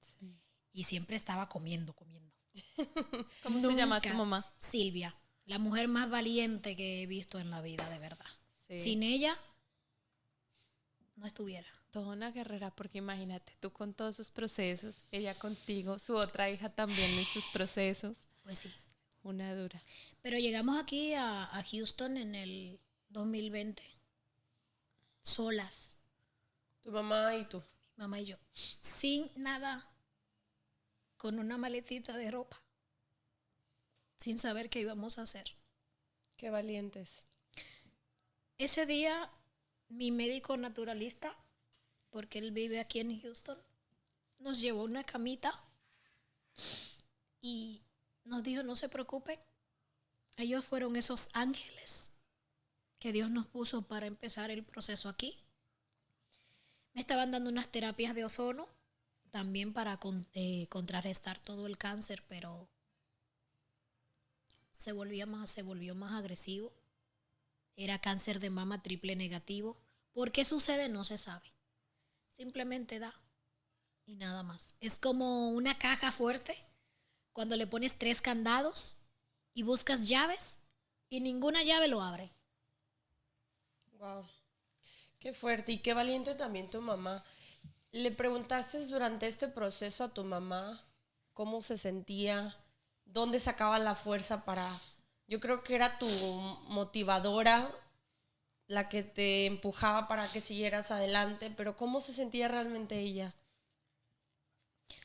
Sí. y siempre estaba comiendo. ¿Cómo se llama tu Nunca. mamá? Silvia, la mujer más valiente que he visto en la vida, de verdad. Sí. Sin ella, no estuviera. Toda una guerrera, porque imagínate, tú con todos sus procesos, ella contigo, su otra hija también en sus procesos. Pues sí. Una dura. Pero llegamos aquí a Houston en el 2020, solas, Tu mamá y tú. mi mamá y yo, sin nada, con una maletita de ropa, sin saber qué íbamos a hacer. Qué valientes. Ese día, mi médico naturalista, porque él vive aquí en Houston, nos llevó una camita y nos dijo, no se preocupen, ellos fueron esos ángeles que Dios nos puso para empezar el proceso aquí. Me estaban dando unas terapias de ozono, también para contrarrestar todo el cáncer, pero se volvió más agresivo. Era cáncer de mama triple negativo. ¿Por qué sucede? No se sabe. Simplemente da y nada más. Es como una caja fuerte cuando le pones 3 candados y buscas llaves y ninguna llave lo abre. Wow. Qué fuerte y qué valiente también tu mamá. ¿Le preguntaste durante este proceso a tu mamá cómo se sentía? ¿Dónde sacaba la fuerza para...? Yo creo que era tu motivadora, la que te empujaba para que siguieras adelante, pero ¿cómo se sentía realmente ella?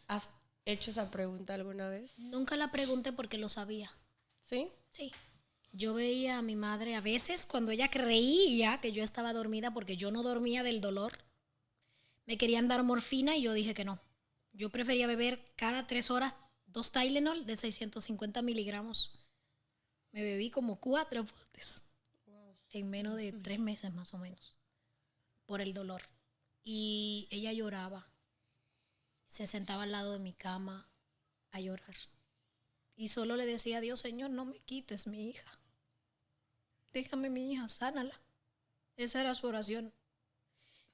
¿Has hecho esa pregunta alguna vez? Nunca la pregunté porque lo sabía. ¿Sí? Sí. Yo veía a mi madre a veces cuando ella creía que yo estaba dormida porque yo no dormía del dolor. Me querían dar morfina y yo dije que no. Yo prefería beber cada 3 horas 2 Tylenol de 650 miligramos. Me bebí como 4 botes en menos de 3 meses más o menos por el dolor. Y ella lloraba. Se sentaba al lado de mi cama a llorar. Y solo le decía a Dios, Señor, no me quites mi hija. Déjame mi hija, sánala. Esa era su oración.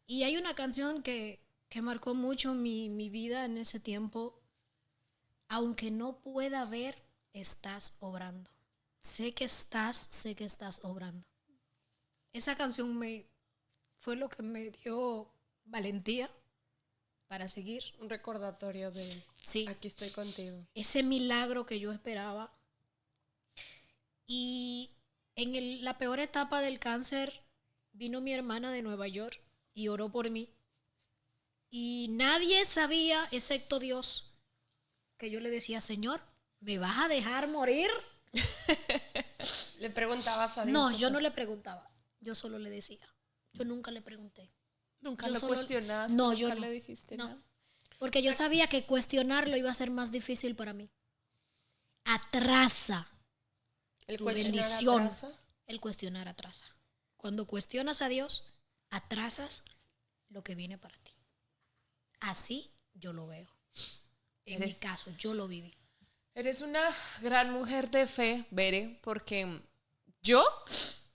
Y hay una canción que marcó mucho mi vida en ese tiempo. Aunque no pueda ver, estás obrando. Sé que estás obrando. Esa canción fue lo que me dio valentía para seguir. Un recordatorio de Sí. aquí estoy contigo. Ese milagro que yo esperaba. Y en la peor etapa del cáncer vino mi hermana de Nueva York y oró por mí. Y nadie sabía, excepto Dios, que yo le decía, Señor, ¿me vas a dejar morir? ¿Le preguntabas a Dios? No, eso? yo no le preguntaba. Yo solo le decía. Yo nunca le pregunté. ¿Nunca Yo lo solo- cuestionaste? No, ¿Nunca yo no. le dijiste No. nada? Porque yo sabía que cuestionarlo iba a ser más difícil para mí. Atrasa. ¿El tu cuestionar bendición. atrasa? El cuestionar atrasa. Cuando cuestionas a Dios, atrasas lo que viene para ti. Así yo lo veo. En mi caso, yo lo viví. Eres una gran mujer de fe, Bere, porque yo,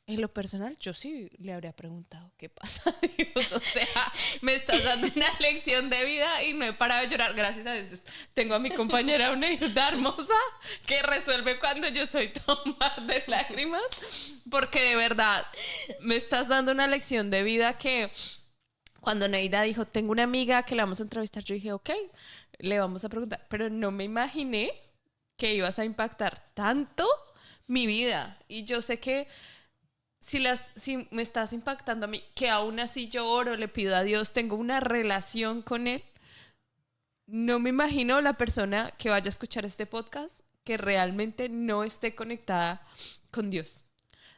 en lo personal, yo sí le habría preguntado qué pasa, Dios. O sea, me estás dando una lección de vida y no he parado de llorar. Gracias a Dios tengo a mi compañera, una hija hermosa, que resuelve cuando yo soy tomar de lágrimas, porque de verdad me estás dando una lección de vida que cuando Neida dijo, tengo una amiga que la vamos a entrevistar, yo dije, ok, le vamos a preguntar, pero no me imaginé que ibas a impactar tanto mi vida. Y yo sé que si me estás impactando a mí, que aún así yo oro, le pido a Dios, tengo una relación con Él, no me imagino la persona que vaya a escuchar este podcast que realmente no esté conectada con Dios.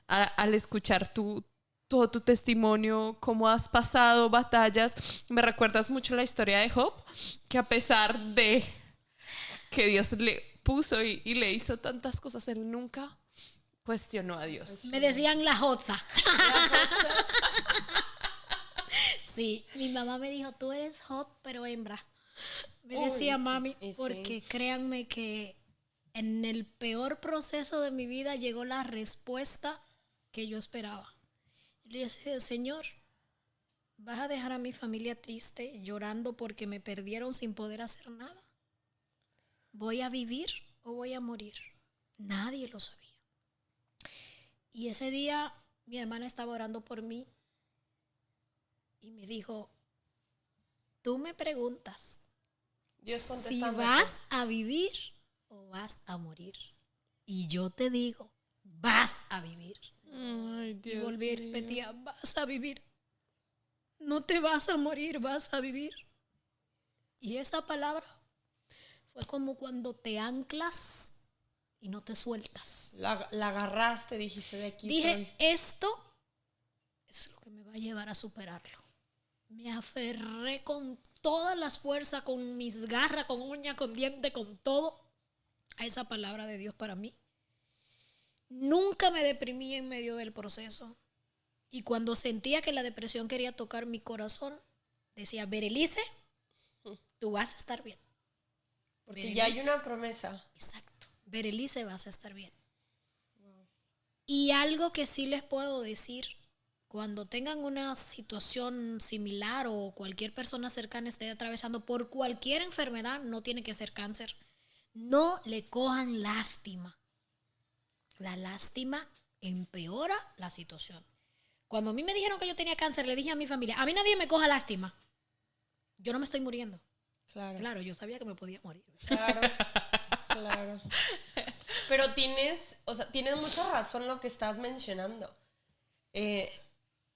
Al escuchar todo tu testimonio, cómo has pasado batallas, me recuerdas mucho la historia de Job, que a pesar de que Dios le puso y le hizo tantas cosas, él nunca cuestionó a Dios. Me decían la Jotza. Sí, mi mamá me dijo, tú eres hot, pero hembra. Me decía Uy, mami, y sí. porque créanme que en el peor proceso de mi vida llegó la respuesta que yo esperaba. Yo le decía, Señor, ¿vas a dejar a mi familia triste, llorando porque me perdieron sin poder hacer nada? ¿Voy a vivir o voy a morir? Nadie lo sabía. Y ese día mi hermana estaba orando por mí y me dijo, tú me preguntas Dios si contestando. vas a vivir o vas a morir. Y yo te digo, vas a vivir. Ay, Y volví y repetía, vas a vivir. No te vas a morir, vas a vivir. Y esa palabra fue como cuando te anclas y no te sueltas. La agarraste, dijiste, de aquí Dije, soy. esto es lo que me va a llevar a superarlo. Me aferré con todas las fuerzas, con mis garras, con uña, con diente, con todo, a esa palabra de Dios para mí. Nunca me deprimí en medio del proceso. Y cuando sentía que la depresión quería tocar mi corazón, decía, Berenice, tú vas a estar bien. Porque ya hay una promesa. Exacto. Berenice, vas a estar bien. Y algo que sí les puedo decir, cuando tengan una situación similar o cualquier persona cercana esté atravesando por cualquier enfermedad, no tiene que ser cáncer, no le cojan lástima. La lástima empeora la situación. Cuando a mí me dijeron que yo tenía cáncer, le dije a mi familia, a mí nadie me coja lástima. Yo no me estoy muriendo. Claro. Claro, yo sabía que me podía morir. Claro. Claro. Pero tienes mucha razón lo que estás mencionando.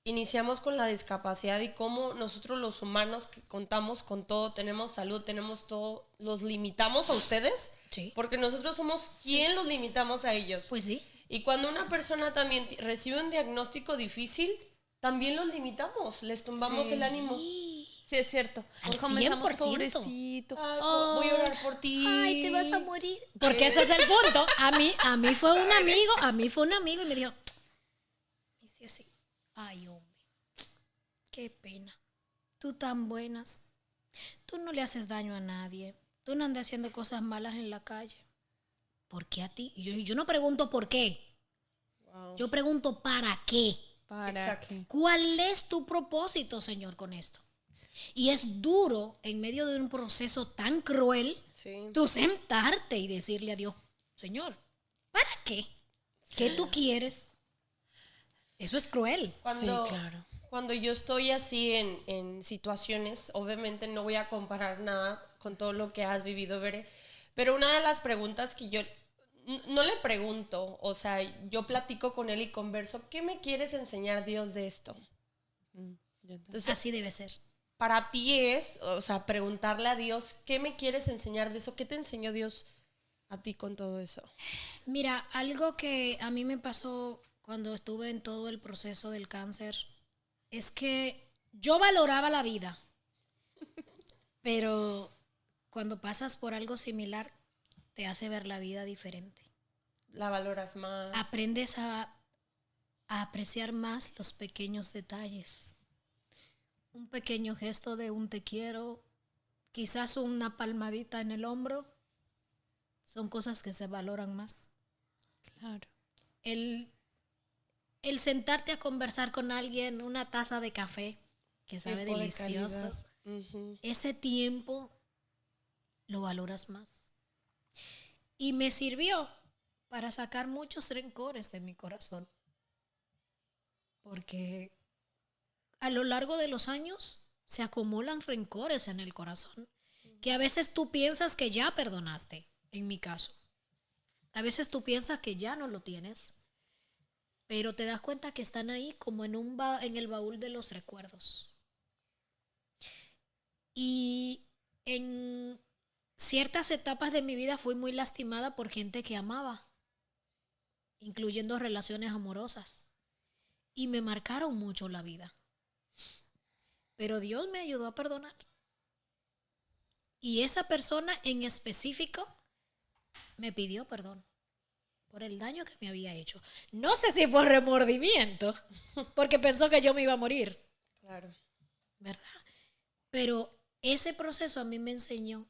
Iniciamos con la discapacidad y cómo nosotros los humanos que contamos con todo, tenemos salud, tenemos todo, los limitamos a ustedes. Sí. Porque nosotros somos quien los limitamos a ellos. Pues sí. Y cuando una persona también recibe un diagnóstico difícil, también los limitamos, les tumbamos el ánimo. Sí, es cierto. Al Comenzamos 100%. pobrecito. Ay, voy a orar por ti. Ay, te vas a morir. Porque ese es el punto. A mí fue un amigo y me dijo, dice así, ay, hombre, qué pena. Tú tan buenas. Tú no le haces daño a nadie. Tú no andas haciendo cosas malas en la calle. ¿Por qué a ti? Y yo no pregunto por qué. Wow. Yo pregunto para qué. ¿Para Exacto. qué? ¿Cuál es tu propósito, Señor, con esto? Y es duro en medio de un proceso tan cruel, Sí. tú sentarte y decirle a Dios, Señor, ¿para qué? ¿Qué tú quieres? Eso es cruel. Cuando, Sí, claro. Cuando yo estoy así en situaciones, obviamente no voy a comparar nada con todo lo que has vivido, Bere, pero una de las preguntas que yo no le pregunto, o sea, yo platico con él y converso, ¿qué me quieres enseñar, Dios, de esto? Entonces, Así debe ser. para ti es, o sea, preguntarle a Dios, ¿qué me quieres enseñar de eso? ¿Qué te enseñó Dios a ti con todo eso? Mira, algo que a mí me pasó cuando estuve en todo el proceso del cáncer es que yo valoraba la vida, pero cuando pasas por algo similar te hace ver la vida diferente. La valoras más. Aprendes a apreciar más los pequeños detalles. Un pequeño gesto de un te quiero, quizás una palmadita en el hombro, son cosas que se valoran más. Claro. El sentarte a conversar con alguien, una taza de café que sabe Tiempo de delicioso, calidad. Ujú. ese tiempo lo valoras más. Y me sirvió para sacar muchos rencores de mi corazón. Porque a lo largo de los años se acumulan rencores en el corazón que a veces tú piensas que ya perdonaste, en mi caso. A veces tú piensas que ya no lo tienes, pero te das cuenta que están ahí como en el baúl de los recuerdos. Y en ciertas etapas de mi vida fui muy lastimada por gente que amaba, incluyendo relaciones amorosas, y me marcaron mucho la vida. Pero Dios me ayudó a perdonar. Y esa persona en específico me pidió perdón por el daño que me había hecho. No sé si por remordimiento, porque pensó que yo me iba a morir, Claro. ¿verdad? Pero ese proceso a mí me enseñó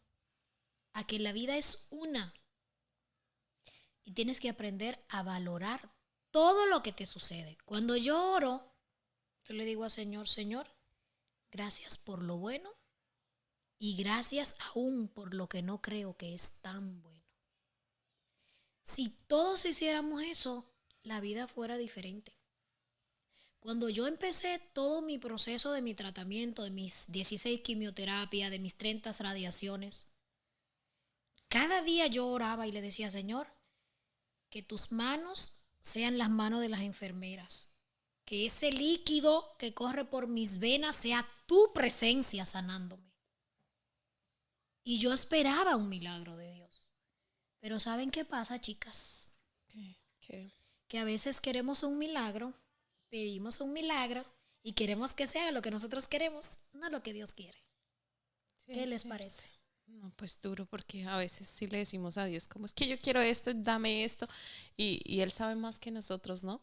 a que la vida es una y tienes que aprender a valorar todo lo que te sucede. Cuando yo oro, yo le digo al Señor, Señor, gracias por lo bueno y gracias aún por lo que no creo que es tan bueno. Si todos hiciéramos eso, la vida fuera diferente. Cuando yo empecé todo mi proceso de mi tratamiento, de mis 16 quimioterapias, de mis 30 radiaciones, cada día yo oraba y le decía, Señor, que tus manos sean las manos de las enfermeras. Que ese líquido que corre por mis venas sea tu presencia sanándome. Y yo esperaba un milagro de Dios. Pero ¿saben qué pasa, chicas? ¿Qué? Que a veces queremos un milagro, pedimos un milagro y queremos que sea lo que nosotros queremos, no lo que Dios quiere. Sí, ¿Qué es les cierto. parece? No, pues duro, porque a veces sí le decimos a Dios, como es que yo quiero esto, dame esto, y Él sabe más que nosotros, ¿no?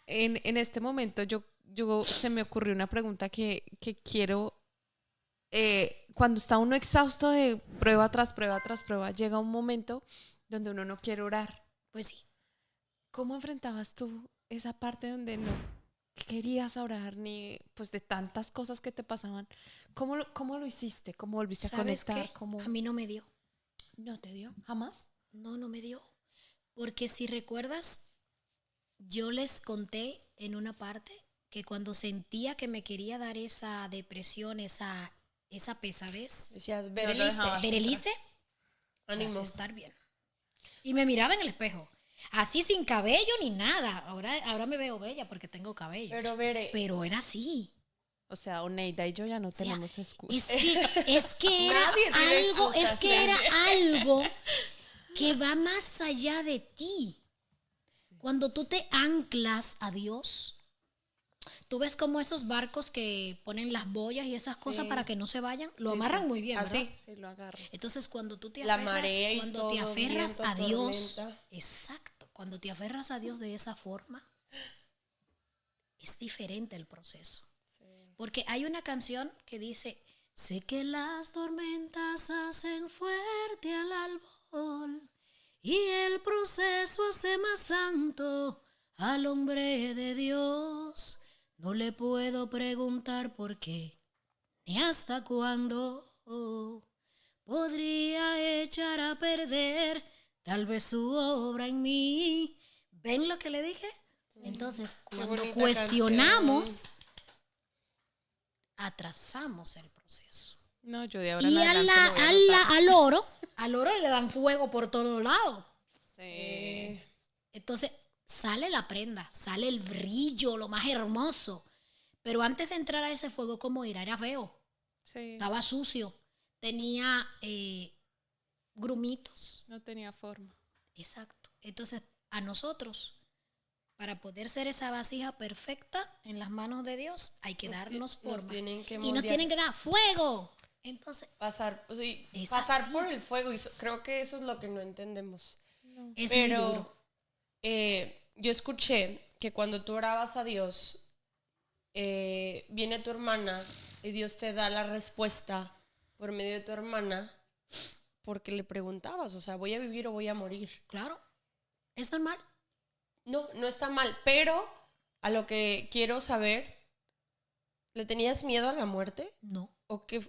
En este momento se me ocurrió una pregunta que quiero, cuando está uno exhausto de prueba tras prueba tras prueba, llega un momento donde uno no quiere orar. Pues sí. ¿Cómo enfrentabas tú esa parte donde no querías orar ni pues de tantas cosas que te pasaban? ¿Cómo lo hiciste? ¿Cómo volviste a ¿Sabes conectar? qué? ¿Cómo A mí no me dio. no te dio? ¿Jamás? No me dio. Porque si recuerdas, yo les conté en una parte que cuando sentía que me quería dar esa depresión, esa pesadez, Decías, lo Berelice, dejabas. Berelice, vas ánimo. a estar bien. Y me miraba en el espejo, así sin cabello ni nada. Ahora me veo bella porque tengo cabello. Pero Bere, Pero era así. O sea, Oneida y yo ya no O sea, tenemos excusa. es que era Nadie tiene algo, excusas, es que era Sandy. algo que va más allá de ti. Cuando tú te anclas a Dios, tú ves como esos barcos que ponen las boyas y esas cosas para que no se vayan, lo amarran muy bien, ¿verdad? Así. Sí, lo agarro. Entonces, cuando tú te La aferras, marea y cuando te todo, aferras viento, a Dios, tormenta. exacto, cuando te aferras a Dios de esa forma, es diferente el proceso. Porque hay una canción que dice, sé que las tormentas hacen fuerte al árbol y el proceso hace más santo al hombre de Dios. No le puedo preguntar por qué ni hasta cuándo podría echar a perder tal vez su obra en mí. ¿Ven lo que le dije? Entonces, cuando bonita cuestionamos, atrasamos el proceso. No, yo de ahora en Y adelante lo voy a anotar. al oro le dan fuego por todos lados. Sí. Entonces, sale la prenda, sale el brillo, lo más hermoso. Pero antes de entrar a ese fuego, ¿cómo era? Era feo. Sí. Estaba sucio, tenía grumitos. No tenía forma. Exacto. Entonces, a nosotros, para poder ser esa vasija perfecta en las manos de Dios, hay que darnos forma. Nos tienen que y nos moldear. tienen que dar fuego. Entonces, Pasar, pues, sí, Es pasar así. por el fuego. Y creo que eso es lo que no entendemos. es muy Pero duro. yo escuché que cuando tú orabas a Dios, viene tu hermana y Dios te da la respuesta por medio de tu hermana porque le preguntabas, o sea, ¿voy a vivir o voy a morir? Claro. ¿Es normal? No, no está mal, pero a lo que quiero saber, ¿le tenías miedo a la muerte? No. ¿O qué,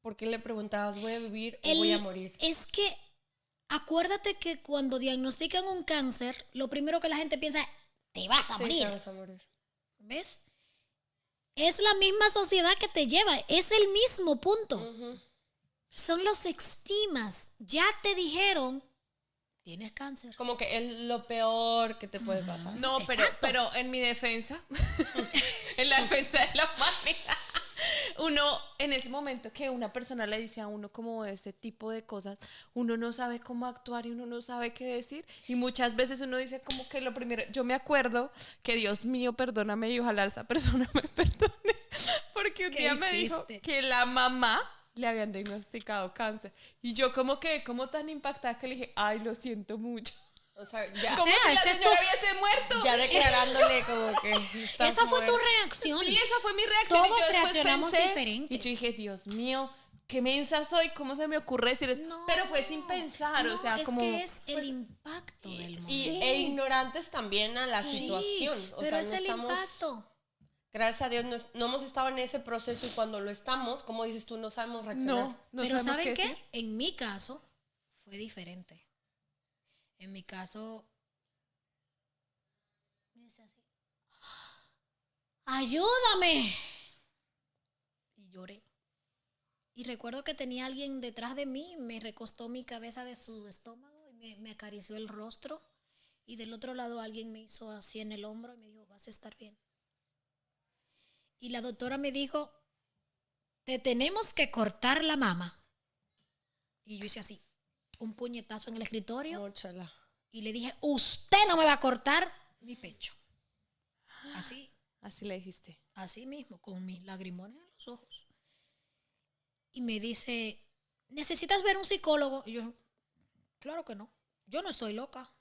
por qué le preguntabas, ¿voy a vivir o voy a morir? Es que acuérdate que cuando diagnostican un cáncer, lo primero que la gente piensa es, te vas a Sí, morir. te vas a morir. ¿Ves? Es la misma sociedad que te lleva, es el mismo punto. Ujú. Son los estigmas. Ya te dijeron, tienes cáncer. Como que es lo peor que te puede pasar. No, Exacto. pero en mi defensa, en la defensa de la humanidad, uno, en ese momento que una persona le dice a uno como este tipo de cosas, uno no sabe cómo actuar y uno no sabe qué decir. Y muchas veces uno dice como que lo primero, yo me acuerdo que Dios mío, perdóname y ojalá esa persona me perdone, porque un ¿Qué día me dijo hiciste? que la mamá le habían diagnosticado cáncer. Y yo como que, como tan impactada que le dije, ay, lo siento mucho. O sea, ya, Como sea, si la ese es señora tu- hubiese muerto. ya declarándole como que estás Esa fue tu muerto. reacción. Sí, esa fue mi reacción. Todos y yo después reaccionamos pensé, diferentes. y yo dije, Dios mío, qué mensa soy, ¿cómo se me ocurre decir eso? No, Pero fue sin pensar, no, o sea, es como... que es el impacto del momento. E ignorantes también a la situación. O pero sea, es no el estamos, impacto. gracias a Dios, no hemos estado en ese proceso y cuando lo estamos, como dices tú, no sabemos reaccionar. No Pero sabemos ¿saben qué? decir. En mi caso fue diferente. En mi caso, yo decía así, ¡ayúdame! Y lloré. Y recuerdo que tenía alguien detrás de mí, me recostó mi cabeza de su estómago y me acarició el rostro. Y del otro lado alguien me hizo así en el hombro y me dijo, vas a estar bien. Y la doctora me dijo, te tenemos que cortar la mama. Y yo hice así, un puñetazo en el escritorio. Móchala. Y le dije, usted no me va a cortar mi pecho. Así, Así le dijiste. así mismo, con mis lagrimones en los ojos. Y me dice, ¿necesitas ver un psicólogo? Y yo, claro que no, yo no estoy loca.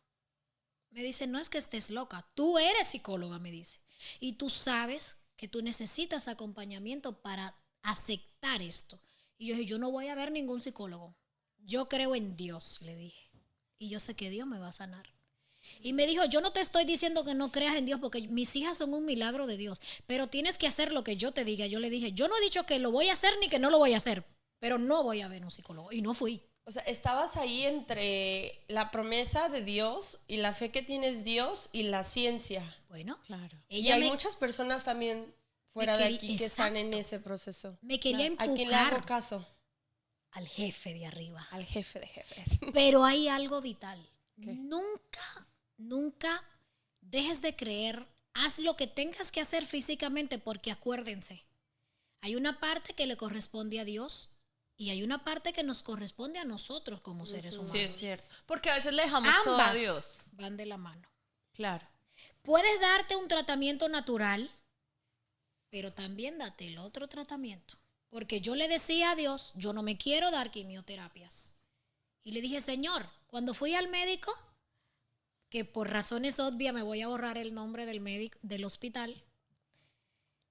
Me dice, no es que estés loca, tú eres psicóloga, me dice. Y tú sabes que tú necesitas acompañamiento para aceptar esto. Y yo dije, yo no voy a ver ningún psicólogo. Yo creo en Dios, le dije. Y yo sé que Dios me va a sanar. Y me dijo, yo no te estoy diciendo que no creas en Dios porque mis hijas son un milagro de Dios, pero tienes que hacer lo que yo te diga. Yo le dije, yo no he dicho que lo voy a hacer ni que no lo voy a hacer, pero no voy a ver un psicólogo. Y no fui. O sea, estabas ahí entre la promesa de Dios y la fe que tienes Dios y la ciencia. Bueno, Claro. Y ella hay me, muchas personas también fuera me de querí- aquí que están en exacto. ese proceso. me quería ¿A quién le hago empujar caso? al jefe de arriba. Al jefe de jefes. Pero hay algo vital. ¿Qué? Nunca dejes de creer. Haz lo que tengas que hacer físicamente porque acuérdense, hay una parte que le corresponde a Dios y hay una parte que nos corresponde a nosotros como seres humanos. Sí, es cierto. Porque a veces le dejamos todo a Ambas Dios. van de la mano. Claro. Puedes darte un tratamiento natural, pero también date el otro tratamiento. Porque yo le decía a Dios, yo no me quiero dar quimioterapias. Y le dije, Señor, cuando fui al médico, que por razones obvias me voy a borrar el nombre del médico del hospital,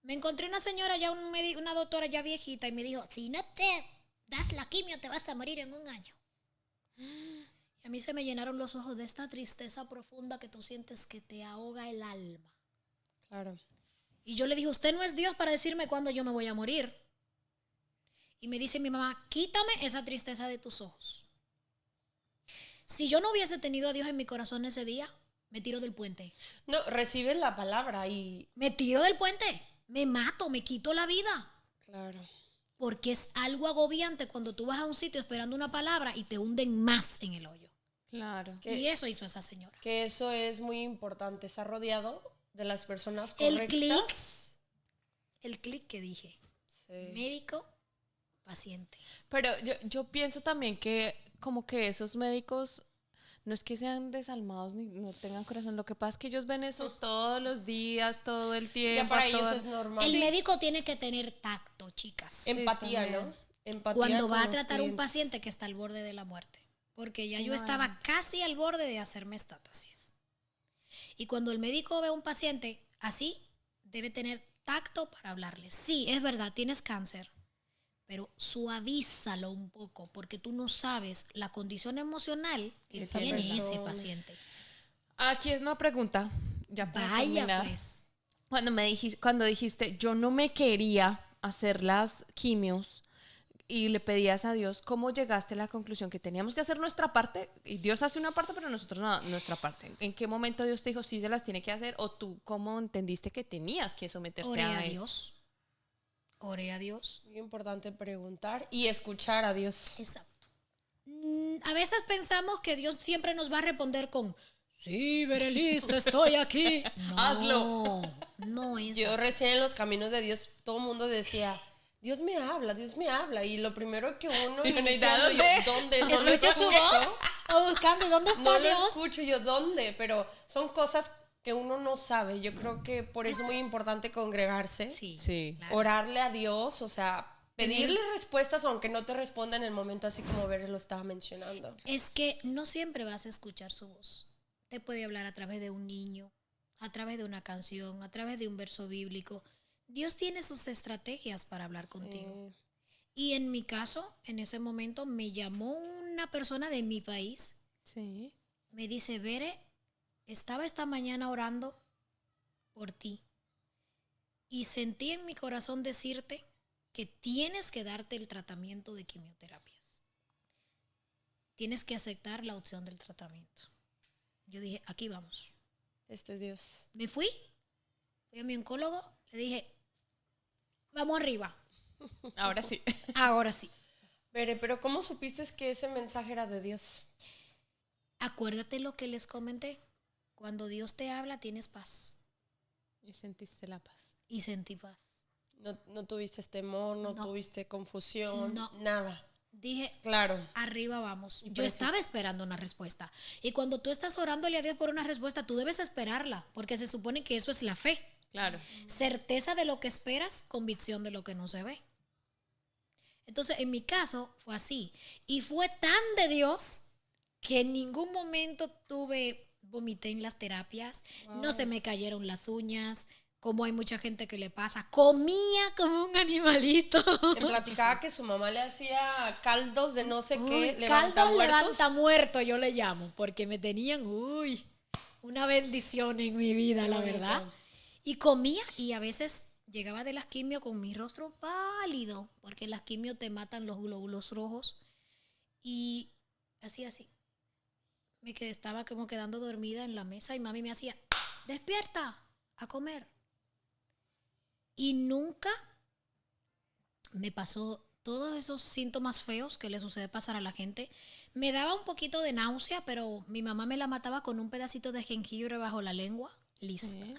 me encontré una señora ya, una doctora ya viejita, y me dijo, si no te das la quimio te vas a morir en 1 año. Y a mí se me llenaron los ojos de esta tristeza profunda que tú sientes que te ahoga el alma. Claro. Y yo le dije, usted no es Dios para decirme cuándo yo me voy a morir. Y me dice mi mamá, quítame esa tristeza de tus ojos. Si yo no hubiese tenido a Dios en mi corazón ese día, me tiro del puente. No, recibes la palabra y... Me tiro del puente, me mato, me quito la vida. Claro. Porque es algo agobiante cuando tú vas a un sitio esperando una palabra y te hunden más en el hoyo. Claro. Que- Y eso hizo esa señora. Que eso es muy importante. Estar rodeado de las personas El correctas. El clic que dije, Sí. médico, paciente. Pero yo pienso también que como que esos médicos no es que sean desalmados ni no tengan corazón. Lo que pasa es que ellos ven eso todos los días, todo el tiempo. Ya para a ellos toda- es normal. El Sí. médico tiene que tener tacto, chicas. Empatía, también. ¿no? Empatía Cuando con va a los tratar un clientes. paciente que está al borde de la muerte. Porque ya Sí, yo no, estaba no. casi al borde de hacerme estátasis. Y cuando el médico ve a un paciente así, debe tener tacto para hablarle. Sí, es verdad, tienes cáncer, pero suavízalo un poco, porque tú no sabes la condición emocional que Esa tiene ese persona. paciente. Aquí es una pregunta. Ya para Vaya, terminar. pues. Cuando dijiste, yo no me quería hacer las quimios y le pedías a Dios, ¿cómo llegaste a la conclusión que teníamos que hacer nuestra parte? Y Dios hace una parte, pero nosotros no, nuestra parte. ¿En qué momento Dios te dijo, sí se las tiene que hacer? ¿O tú cómo entendiste que tenías que someterte Oré a a eso? Dios. Oré a Dios. Muy importante preguntar y escuchar a Dios. Exacto. A veces pensamos que Dios siempre nos va a responder con, sí, Berelice, estoy aquí. No, Hazlo. no es Yo así. recién en los caminos de Dios, todo el mundo decía, Dios me habla, Dios me habla. Y lo primero que uno Y uno, iniciando, ¿y yo, dónde? ¿dónde? No lo ¿Escucha su escucho. voz? O buscando, ¿y dónde está No lo Dios? escucho yo, ¿dónde? Pero son cosas que uno no sabe. Yo creo que por eso es muy importante congregarse. Sí, Sí. claro. Orarle a Dios, o sea, pedirle respuestas aunque no te responda en el momento, así como Ver lo estaba mencionando. Es que no siempre vas a escuchar su voz. Te puede hablar a través de un niño, a través de una canción, a través de un verso bíblico. Dios tiene sus estrategias para hablar contigo. Y en mi caso, en ese momento, me llamó una persona de mi país. Sí. Me dice, Bere, estaba esta mañana orando por ti y sentí en mi corazón decirte que tienes que darte el tratamiento de quimioterapias. Tienes que aceptar la opción del tratamiento. Yo dije, aquí vamos. Este es Dios. Me fui a mi oncólogo Le dije, vamos arriba, Ahora sí. ahora sí. Pero ¿cómo supiste que ese mensaje era de Dios? Acuérdate lo que les comenté. Cuando Dios te habla, tienes paz. Y sentiste la paz. Y sentí paz. No tuviste temor, no No. tuviste confusión, No. nada. Dije, Claro. arriba vamos. Y Yo preciso. estaba esperando una respuesta. Y cuando tú estás orándole a Dios por una respuesta, tú debes esperarla, porque se supone que eso es la fe. Claro. Certeza de lo que esperas, convicción de lo que no se ve. Entonces, en mi caso, fue así. Y fue tan de Dios que en ningún momento vomité en las terapias, no se me cayeron las uñas, como hay mucha gente que le pasa. Comía como un animalito. Me platicaba que su mamá le hacía caldos de no sé qué, Caldo levantamuertos. levanta muerto, yo le llamo, porque me tenían, una bendición en mi vida, Qué la bonito. verdad. Y comía y a veces llegaba de las quimio con mi rostro pálido, porque las quimio te matan los glóbulos rojos. Y así. Estaba como quedando dormida en la mesa y mami me hacía, despierta, a comer. Y nunca me pasó todos esos síntomas feos que le sucede pasar a la gente. Me daba un poquito de náusea, pero mi mamá me la mataba con un pedacito de jengibre bajo la lengua, lista. Sí.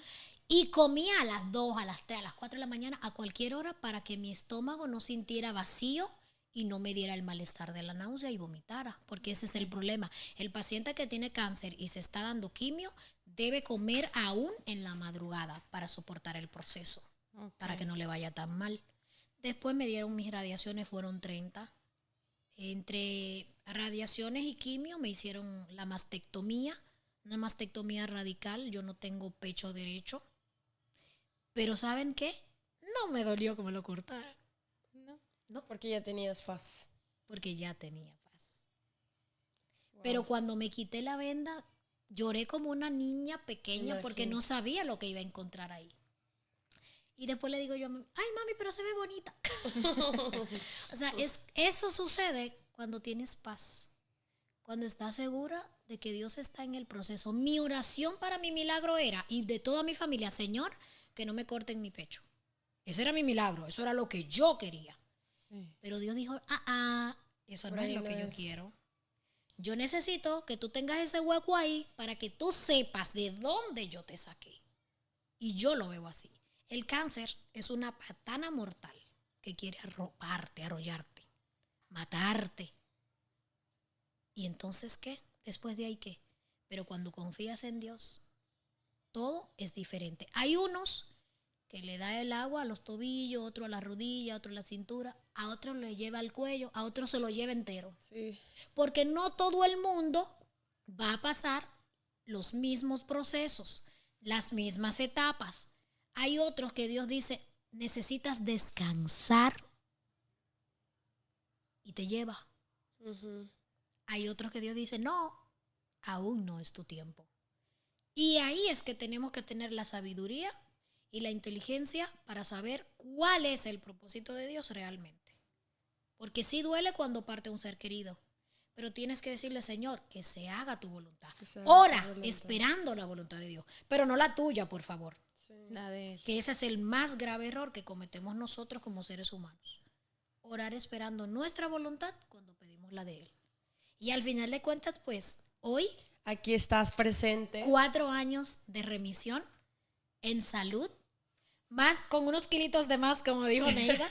Y comía a las 2, a las 3, a las 4 de la mañana, a cualquier hora, para que mi estómago no sintiera vacío y no me diera el malestar de la náusea y vomitara, porque ese es el problema. El paciente que tiene cáncer y se está dando quimio debe comer aún en la madrugada para soportar el proceso, para que no le vaya tan mal. Después me dieron mis radiaciones, fueron 30. Entre radiaciones y quimio me hicieron la mastectomía, una mastectomía radical. Yo no tengo pecho derecho. Pero ¿saben qué? No me dolió que me lo cortaran. No, porque ya tenías paz. Porque ya tenía paz. Pero cuando me quité la venda, lloré como una niña pequeña porque Imagino. no sabía lo que iba a encontrar ahí. Y después le digo yo a mami, ay mami, pero se ve bonita. O sea, eso sucede cuando tienes paz. Cuando estás segura de que Dios está en el proceso. Mi oración para mi milagro era, y de toda mi familia, Señor, que no me corten mi pecho. Ese era mi milagro, eso era lo que yo quería. Sí. Pero Dios dijo, eso Por no es ahí lo no que yo es. quiero. Yo necesito que tú tengas ese hueco ahí para que tú sepas de dónde yo te saqué. Y yo lo veo así. El cáncer es una patana mortal que quiere arroparte, arrollarte, matarte. ¿Y entonces qué? Después de ahí, ¿qué? Pero cuando confías en Dios, todo es diferente. Hay unos que le da el agua a los tobillos, otro a la rodilla, otro a la cintura, a otro le lleva al cuello, a otro se lo lleva entero. Sí. Porque no todo el mundo va a pasar los mismos procesos, las mismas etapas. Hay otros que Dios dice, necesitas descansar y te lleva. Ujú. Hay otros que Dios dice, no, aún no es tu tiempo. Y ahí es que tenemos que tener la sabiduría y la inteligencia para saber cuál es el propósito de Dios realmente. Porque sí duele cuando parte un ser querido, pero tienes que decirle, Señor, que se haga tu voluntad. Que se haga tu Ora, voluntad. esperando la voluntad de Dios, pero no la tuya, por favor. La de él. Que ese es el más grave error que cometemos nosotros como seres humanos. Orar esperando nuestra voluntad cuando pedimos la de Él. Y al final de cuentas, pues, hoy, Aquí estás presente. 4 años de remisión en salud, más con unos kilitos de más, como dijo Neida,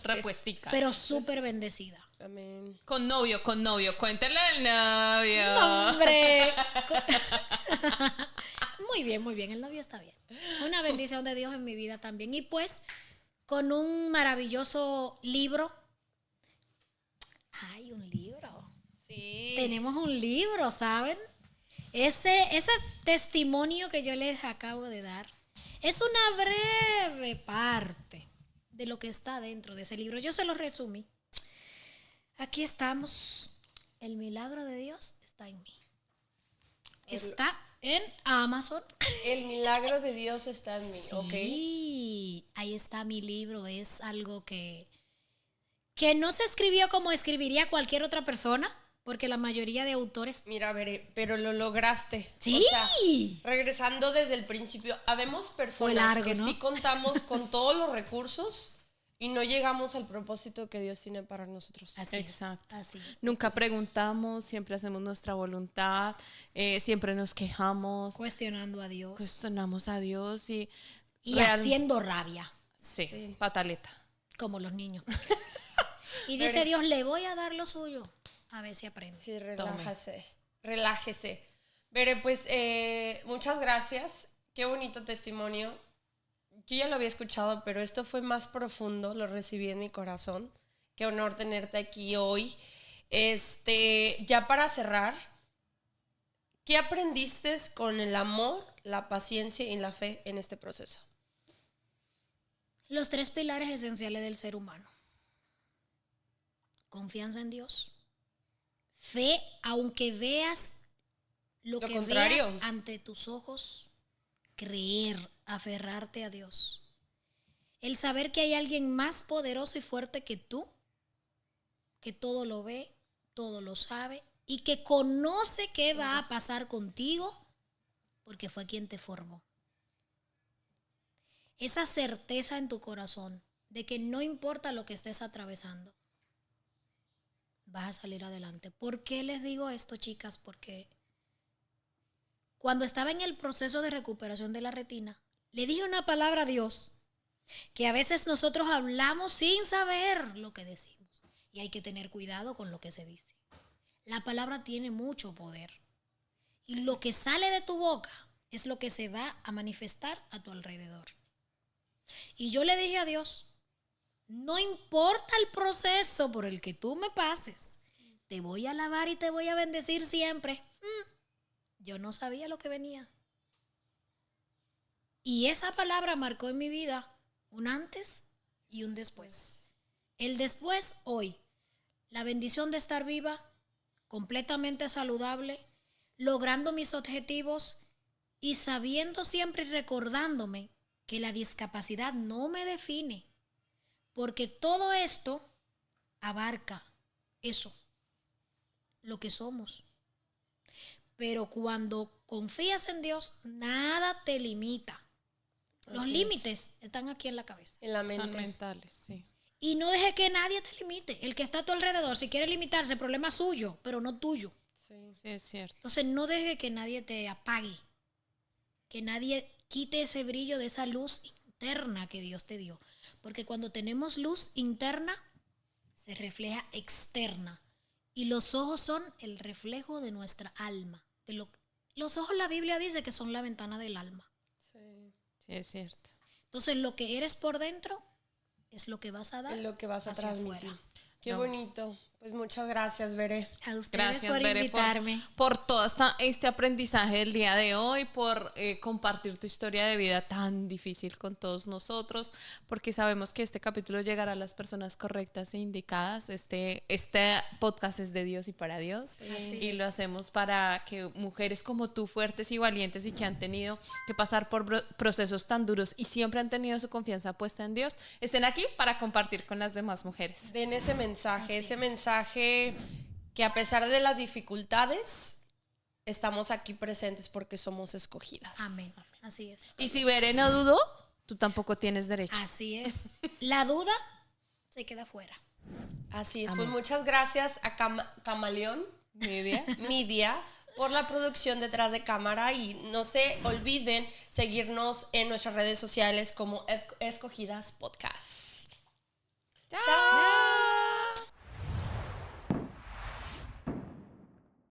Repuestica. pero súper bendecida. Amén. Con novio. Cuéntale al novio. ¡No, hombre! Muy bien, el novio está bien. Una bendición de Dios en mi vida también. Y pues, con un maravilloso libro. ¡Ay, un libro! Sí. Tenemos un libro, ¿saben? Ese testimonio que yo les acabo de dar es una breve parte de lo que está dentro de ese libro. Yo se lo resumí. Aquí estamos. El milagro de Dios está en mí. Está en Amazon. El milagro de Dios está en mí, ¿ok? Sí, ahí está mi libro. Es algo que no se escribió como escribiría cualquier otra persona, porque la mayoría de autores... Mira, Bere, pero lo lograste. ¡Sí! O sea, regresando desde el principio, habemos personas largo, que ¿no? sí contamos con todos los recursos y no llegamos al propósito que Dios tiene para nosotros. Así Exacto. es, así es. Nunca preguntamos, siempre hacemos nuestra voluntad, siempre nos quejamos, Cuestionando a Dios. cuestionamos a Dios y Haciendo rabia, sí, pataleta. como los niños. Y dice Dios, le voy a dar lo suyo. A ver si aprende. Sí, relájese. Bere, pues muchas gracias. Qué bonito testimonio. Yo ya lo había escuchado, pero esto fue más profundo, lo recibí en mi corazón. Qué honor tenerte aquí hoy. Ya para cerrar, ¿qué aprendiste con el amor, la paciencia y la fe en este proceso? Los 3 pilares esenciales del ser humano. Confianza en Dios. Fe, aunque veas lo que contrario. veas ante tus ojos. Creer, aferrarte a Dios. El saber que hay alguien más poderoso y fuerte que tú, que todo lo ve, todo lo sabe y que conoce qué va a pasar contigo porque fue quien te formó. Esa certeza en tu corazón de que no importa lo que estés atravesando, vas a salir adelante. ¿Por qué les digo esto, chicas? Porque cuando estaba en el proceso de recuperación de la retina, le dije una palabra a Dios, que a veces nosotros hablamos sin saber lo que decimos. Y hay que tener cuidado con lo que se dice. La palabra tiene mucho poder. Y lo que sale de tu boca es lo que se va a manifestar a tu alrededor. Y yo le dije a Dios, no importa el proceso por el que tú me pases, te voy a alabar y te voy a bendecir siempre. Yo no sabía lo que venía. Y esa palabra marcó en mi vida un antes y un después. El después, hoy, la bendición de estar viva, completamente saludable, logrando mis objetivos y sabiendo siempre y recordándome que la discapacidad no me define, porque todo esto abarca eso, lo que somos. Pero cuando confías en Dios, nada te limita. Los límites están aquí en la cabeza. En la mente. Son mentales, sí. Y no dejes que nadie te limite. El que está a tu alrededor, si quiere limitarse, el problema es suyo, pero no tuyo. Sí, es cierto. Entonces no dejes que nadie te apague. Que nadie quite ese brillo de esa luz interna que Dios te dio. Porque cuando tenemos luz interna, se refleja externa. Y los ojos son el reflejo de nuestra alma. Los ojos, la Biblia dice que son la ventana del alma. Sí. Sí, es cierto. Entonces lo que eres por dentro es lo que vas a dar. Es lo que vas a hacia transmitir. afuera. Qué bonito. Pues muchas gracias, Bere. A ustedes Gracias, por Bere, invitarme. por todo este aprendizaje del día de hoy, por compartir tu historia de vida tan difícil con todos nosotros, porque sabemos que este capítulo llegará a las personas correctas e indicadas. Este podcast es de Dios y para Dios, y lo hacemos para que mujeres como tú, fuertes y valientes y que han tenido que pasar por procesos tan duros y siempre han tenido su confianza puesta en Dios, estén aquí para compartir con las demás mujeres. Den ese mensaje que a pesar de las dificultades, estamos aquí presentes porque somos escogidas. Amén. Así es. Y si Bere no dudó, tú tampoco tienes derecho. Así es. La duda se queda fuera. Así es. Pues muchas gracias a Camaleón Media por la producción detrás de cámara y no se olviden seguirnos en nuestras redes sociales como Escogidas Podcast. ¡Chao!